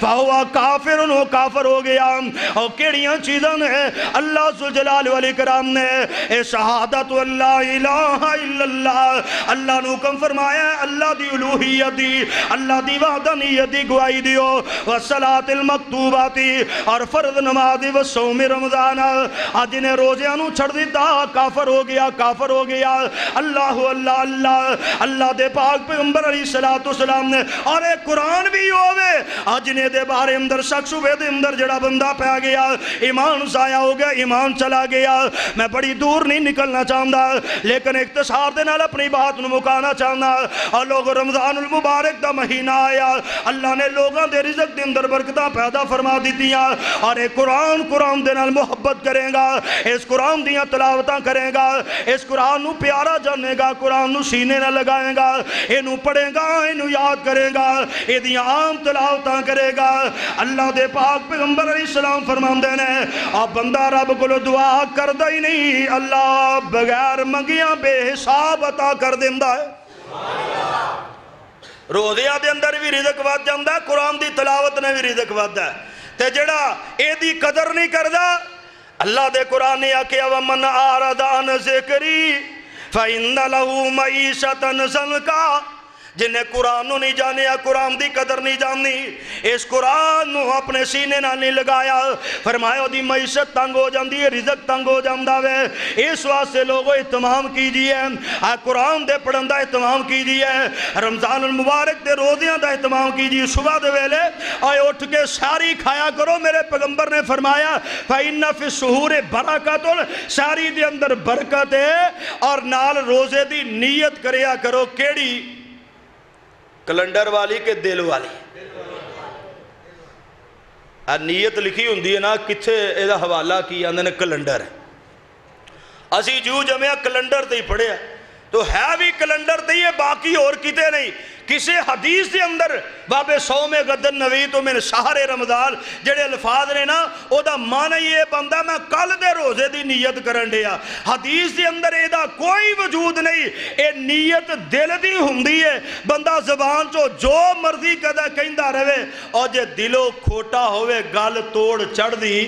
فہوا کافر انہوں کافر ہو گیا اور کیڑیاں چیزاں نے اللہ ذوالجلال والاکرام نے اے شہادت اللہ الہ الا اللہ اللہ نو کم فرمایا ہے اللہ دی الوہیت دی اللہ دی وحدانیت دی گواہی دیو والصلاۃ المکتوباتی اور فرض نماز و صوم رمضان آج نے روزیاں نو چھڑ دیتا کافر ہو گیا کافر ہو گیا اللہ اللہ اللہ اللہ دے پاک پیغمبر علیہ السلام نے اور ایک قرآن بھی ہوئے آج نے دے بارے اندر شخص ہوئے دے اندر جڑا بندہ پہ گیا ایمان ضائع ہو گیا ایمان چلا گیا میں بڑی دور نہیں نکلنا چاہتا لیکن اختصار دے نال اپنی بات نو مکانا چاہتا اور لوگ رمضان المبارک دا مہینہ آیا اللہ نے لوگاں دے رزق دے اندر برکتاں پیدا فرما دیتیاں اور ایک قرآن دے نال محبت کرے گا اس قرآن دیاں تلاوتاں کرے گا اس قرآن نو پیارا جانے گا قرآن نو سینے نہ لگائے گا اینو پڑھے گا اینو یاد کرے گا اے دیاں عام تلاوتاں کرے گا اللہ دے پاک پیغمبر علیہ السلام فرماندے نے اب بندہ رب کو دعا کر دا ہی نہیں اللہ بغیر منگیاں بے حساب عطا کر دیندہ ہے روزیاں دے اندر بھی رزق واد جاندہ ہے قرآن دی تلاوت نے بھی رزق واد ہے تے جڑا اے دی قدر نہیں کردہ اللہ دے قرآن نے آکے وَمَنْ آرَدَ عَنْ ذِكْرِي فَإِنَّ لَهُ مَعِيشَةً ضَنْكَ جنہیں قرآن نو نہیں جانیا قرآن دی قدر نہیں جاننی اس قرآن نو اپنے سینے نہ نہیں لگایا فرمایا دی معیشت تنگ ہو جاندی ہے رزق تنگ ہو جاندہ ہے اس واسطے لوگوں اہتمام کیجئے قرآن دے پڑھندہ اہتمام کیجئے رمضان المبارک دے روزیاں دا اہتمام کیجئے صبح دے ویلے آئے اٹھ کے ساری کھایا کرو میرے پیغمبر نے فرمایا فَإِنَّ فِي السُّحُورِ بَرَكَةٌ ساری دے اندر برکت ہے اور نال روزے دی نیت کریا کرو کیڑی کلنڈر والی کے دل والی نیت لکھی ہوندی ہے نا کتھے ایدہ حوالہ کی اندھے نے کلنڈر ہے اسی جو جمعہ کلنڈر تے ہی پڑھے ہیں تو ہے بھی کلنڈر تے ہی ہے باقی اور کتے نہیں کسی حدیث دے اندر باب سوم غدن نویتو من شہر رمضان جڑے الفاظ نے نا او دا معنی یہ بندہ میں کل دے روزے دی نیت کرن دیا حدیث دے اندر اے دا کوئی وجود نہیں اے نیت دل دی ہوندی ہے بندہ زبان چو جو مرضی کدہ کہندہ رہے اور جے دلو کھوٹا ہوئے گل توڑ چڑھ دی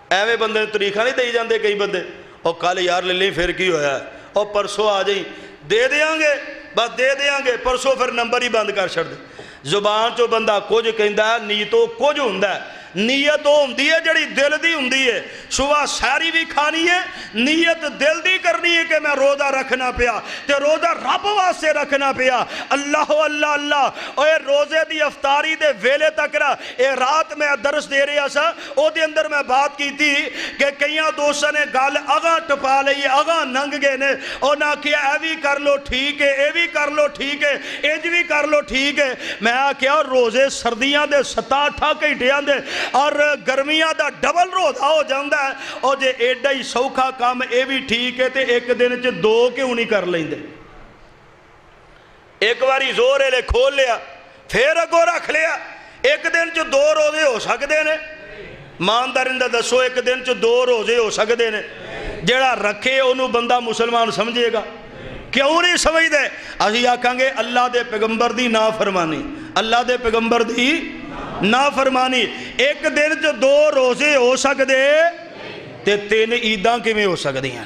ایوے بندے نے طریقہ نہیں دے جاندے کئی بندے اور کل یار للی پھر کی ہویا ہے اور پرسوں آ جائیں دے دیاں گے بس دے دیاں گے پرسوں پھر نمبر ہی بند کر چھڑ دے زبان چو بندہ کچھ کہندہ ہے نیتوں کچھ ہوندہ ہے نیت ہوندی ہے جڑی دل دی ہوندی ہے صبح ساری بھی کھانی ہے نیت دل دی کرنی ہے کہ میں روزہ رکھنا پیا تے روزہ رب واسے رکھنا پیا اللہ اللہ اللہ اے روزے دی افطاری دے ویلے تک رہا اے رات میں درس دے رہا سا او دے اندر میں بات کی تھی کہ کئیاں دوستہ نے گال اگاں ٹپا لئی اگاں ننگ گئے نے او نہ کیا اے بھی کر لو ٹھیک ہے اے بھی کر لو ٹھیک ہے ایج بھی کر لو ٹھیک ہے میں کیا روزے سردیاں دے 7-8 گھنٹیاں دے اور گرمیاں دا ڈبل روزہ ہو جاندہ ہے اور جے ایڈا ہی سوکھا کام اے بھی ٹھیک ہے تے ایک دن چے 2 کیوں نہیں کر لیں دے ایک باری زور لے کھول لیا پھر اگو رکھ لیا ایک دن چے 2 روزے ہو سکتے ہیں ماندار اندہ دسو ایک دن چے 2 روزے ہو سکتے ہیں جڑا رکھے انہوں بندہ مسلمان سمجھے گا کیوں نہیں سمجھ دے اسی آکھاں گے اللہ دے پیغمبر دی نافرمانی اللہ دے پیغمبر دی نافرمانی ایک دن جو 2 روزے ہو سکتے تے 3 عیداں کی میں ہو سکتی ہیں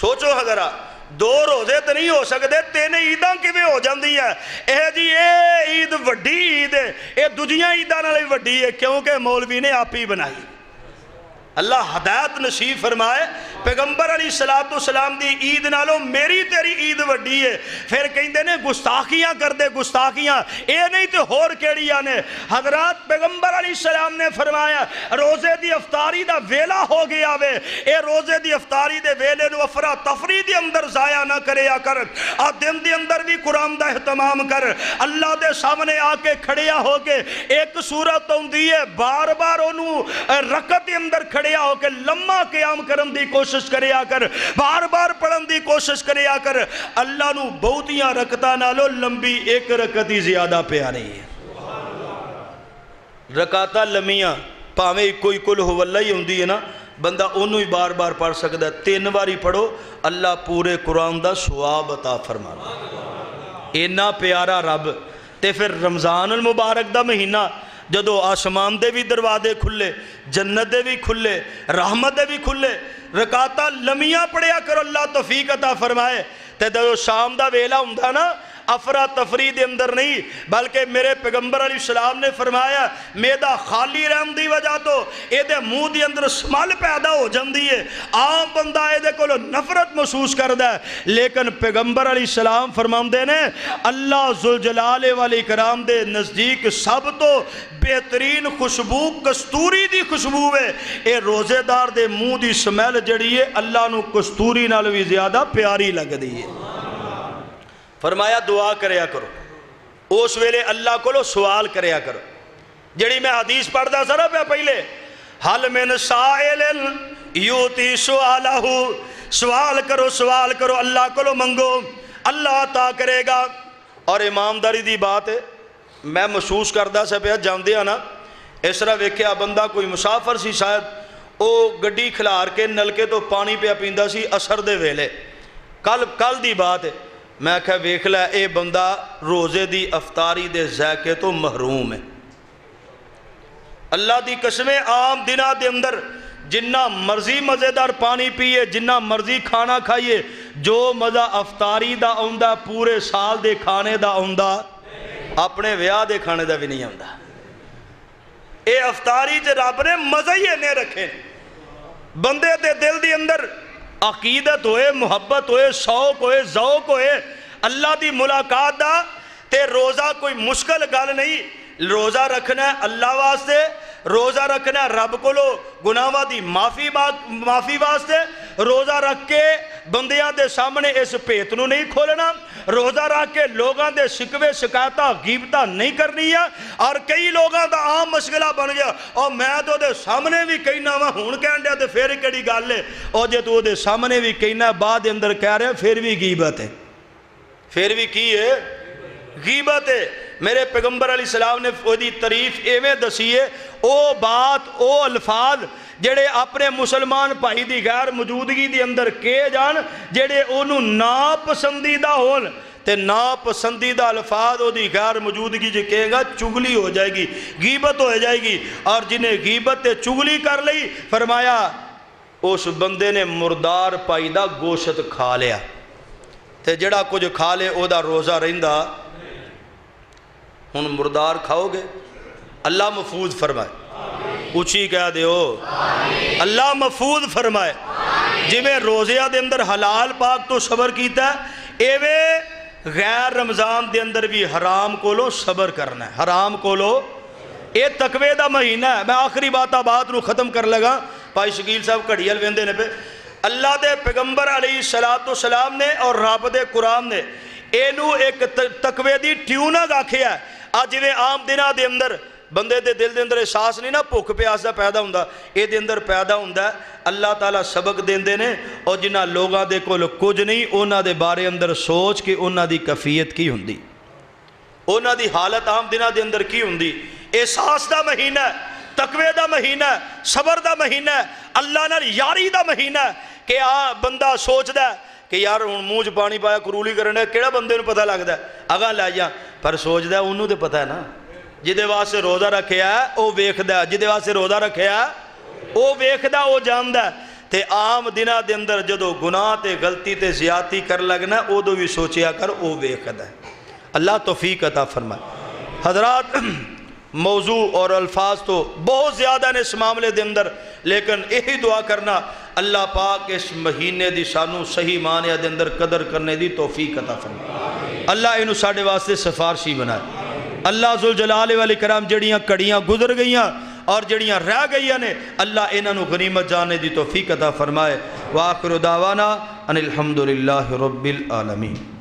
سوچو حضرات 2 روزے تو نہیں ہو سکتے 3 عیداں کی میں ہو جاندی ہے اے جی اے عید وڈی عید ہے اے دجیاں عیداں نالی وڈی ہے کیونکہ مولوی نے آپ ہی بنائی اللہ ہدایت نصیب فرمائے پیغمبر علیہ السلام دی عید نالو میری تیری عید وڈی ہے پھر کہندے نے گستاخیاں کر دے گستاخیاں اے نہیں تو ہور کیڑیاں نے حضرات پیغمبر علیہ السلام نے فرمایا روزے دی افطاری دا ویلا ہو گیا وے اے روزے دی افطاری دے ویلے نو افرا تفری دی اندر ضائع نہ کرے یا کر دن دی اندر بھی قرآن دا اہتمام کر اللہ دے سامنے آ کے کھڑیا ہو کے ایک صورت ہوندی ہے بار بار انہوں رکعت دی اندر کھڑے ہو کہ لمحہ قیام کرن دی کوشش کرے آ کر بار بار پڑھن دی کوشش کرے آ کر اللہ نو بہتیاں رکعتاں نالو لمبی ایک رکعت ہی زیادہ پیاری ہے رکعتاں لمیاں پاویں کوئی کل ہو اللہ ہی ہوندی ہے نا بندہ انہوں ہی بار بار پڑھ سکتا ہے 3 باری پڑھو اللہ پورے قرآن دا ثواب عطا فرمانا اینا پیارا رب. تے پھر رمضان المبارک دا مہینہ جدو آسمان دے بھی دروازے کھلے, جنت دے بھی کھلے, رحمت دے بھی کھلے, رکعتاں لمیاں پڑھیا کرو, اللہ توفیق عطا فرمائے. تے جو شام دا ویلا ہوندا نا افرا تفری دے اندر نہیں, بلکہ میرے پیغمبر علیہ السلام نے فرمایا میدا خالی رہن دی وجہ تو اے دے منہ دی اندر سمل پیدا ہو جاندی ہے. عام بندہ اے دے کولو نفرت محسوس کردا ہے, لیکن پیغمبر علیہ السلام فرماندے نے اللہ ذوالجلال والاکرام دے نزدیک سب تو بہترین خوشبو کستوری دی خوشبو ہے. اے روزے دار دے منہ دی سمیل جڑی ہے اللہ نو کستوری نال بھی زیادہ پیاری لگ دی ہے. فرمایا دعا کریا کرو, اس ویلے اللہ کو سوال کریا کرو. جڑی میں حدیث پڑھدا سا پہ پہلے, حل من سائل یوتی سوالہ, سوال کرو اللہ کو منگو, اللہ عطا کرے گا. اور امامداری دی بات ہے, میں محسوس کردا سا پہ جاندے نا اس طرح ویکھیا بندہ کوئی مسافر سی, شاید او گڈی کھلار کے نلکے تو پانی پہ پیندا سی اثر دے ویلے, کل دی بات ہے. میں کہا ویکھ لے اے بندہ روزے دی افطاری دے ذائقے تو محروم ہے. اللہ دی قسمیں عام دنہ دے اندر جنہ مرضی مزیدار پانی پیئے, جنہ مرضی کھانا کھائیے, جو مزہ افطاری دا آندا پورے سال دے کھانے دا آندا اپنے ویاہ دے کھانے دا بھی نہیں آندا. اے افطاری جے رب نے مزہ ہی نہیں رکھے. بندے دے دل دی اندر عقیدت ہوئے, محبت ہوئے, شوق ہوئے, ذوق ہوئے اللہ دی ملاقات دا, تے روزہ کوئی مشکل گل نہیں. روزہ رکھنا ہے اللہ واسطے, روزہ رکھنا ہے رب کو گناہاں دی معافی واسطے. روزہ رکھ کے بندیاں دے سامنے اس بھیت نو نہیں کھولنا, روزہ رکھ کے لوگاں دے شکوے شکایتاں غیبتاں نہیں کرنی ہے. اور کئی لوگاں دا عام مشغلہ بن گیا, اور میں تو دے سامنے بھی کہنا وا ہن کہن دیا تے پھر کیڑی گل ہے, اور جے تو دے سامنے بھی کہنا بعد اندر کہہ رہے پھر بھی غیبت ہے. پھر بھی کی ہے؟ غیبت ہے. میرے پیغمبر علیہ السلام نے دی تعریف ایویں دسی ہے, او بات او الفاظ جڑے اپنے مسلمان بھائی دی غیر موجودگی دی اندر کہے جان, جڑے انہوں ناپسندیدہ ہون, تے ناپسندیدہ الفاظ او دی غیر موجودگی جے کہے گا چگلی ہو جائے گی, غیبت ہو جائے گی. اور جنہیں غیبت تے چگلی کر لئی فرمایا اس بندے نے مردار پائی دا گوشت کھا لیا, تے جڑا کچھ کھا لے او دا روزہ رہندا. ہن مردار کھاؤ گے, اللہ محفوظ فرمائے, اچھی کہہ دیو اللہ محفوظ فرمائے. جی میں روزیہ دے اندر حلال پاک تو صبر کیتا ہے, ایوے غیر رمضان دے اندر بھی حرام کولو صبر کرنا ہے. حرام کولو اے تقوی دا مہینہ ہے. میں آخری بات نو ختم کر لگا. بھائی شکیل صاحب گھڑیل ویندے نے پہ, اللہ دے پیغمبر علیہ السلام نے اور رب دے قرآن نے اینو ایک تقوی دی ٹیونگ آکھیا ہے. آج جویں عام دنہ دے اندر بندے دے دل دے اندر احساس نہیں نا بھوک پیاس دا پیدا ہوندا, اے دے اندر پیدا ہوندا ہے. اللہ تعالیٰ سبق دیندے نے, اور جنہ لوگاں دے کول کچھ نہیں انہاں دے بارے اندر سوچ کے انہاں دی کیفیت کی ہوندی, انہاں دی حالت عام دنہ دے اندر کی ہوندی. احساس دا مہینہ ہے, تقوی دا مہینہ ہے, صبر دا مہینہ ہے, اللہ نال یاری دا مہینہ ہے. کہ بندہ سوچدا ہے کہ یار ہن منہ چ پانی پایا قرولی کرنا, کیڑا بندے نوں پتہ لگدا ہے اگاں لے جا, پر سوچدا ہے انہوں تے پتہ ہے نا. جدے واسطے روزہ رکھیا ہے او ویکھدا ہے, جدے واسطے روزہ رکھیا ہے او ویکھدا, او جاندا ہے. تے عام دنہ دے اندر جدو گناہ تے غلطی تے زیادتی کر لگنا اودوں بھی سوچیا کر, او ویکھدا ہے. اللہ توفیق عطا فرمائے. حضرات موضوع اور الفاظ تو بہت زیادہ نے اس معاملے دے اندر, لیکن یہی دعا کرنا اللہ پاک اس مہینے دی سانو صحیح معنی دے اندر قدر کرنے دی توفیق عطا فرمائے. اللہ انہوں ساڑھے واسطے سفارشی بنائے. اللہ ذوالجلال والاکرام جڑیاں کڑیاں گزر گئیاں اور جڑیاں رہ گئیاں نے, اللہ انہوں غنیمت جانے دی توفیق عطا فرمائے. وآخر دعوانا ان الحمدللہ رب العالمین.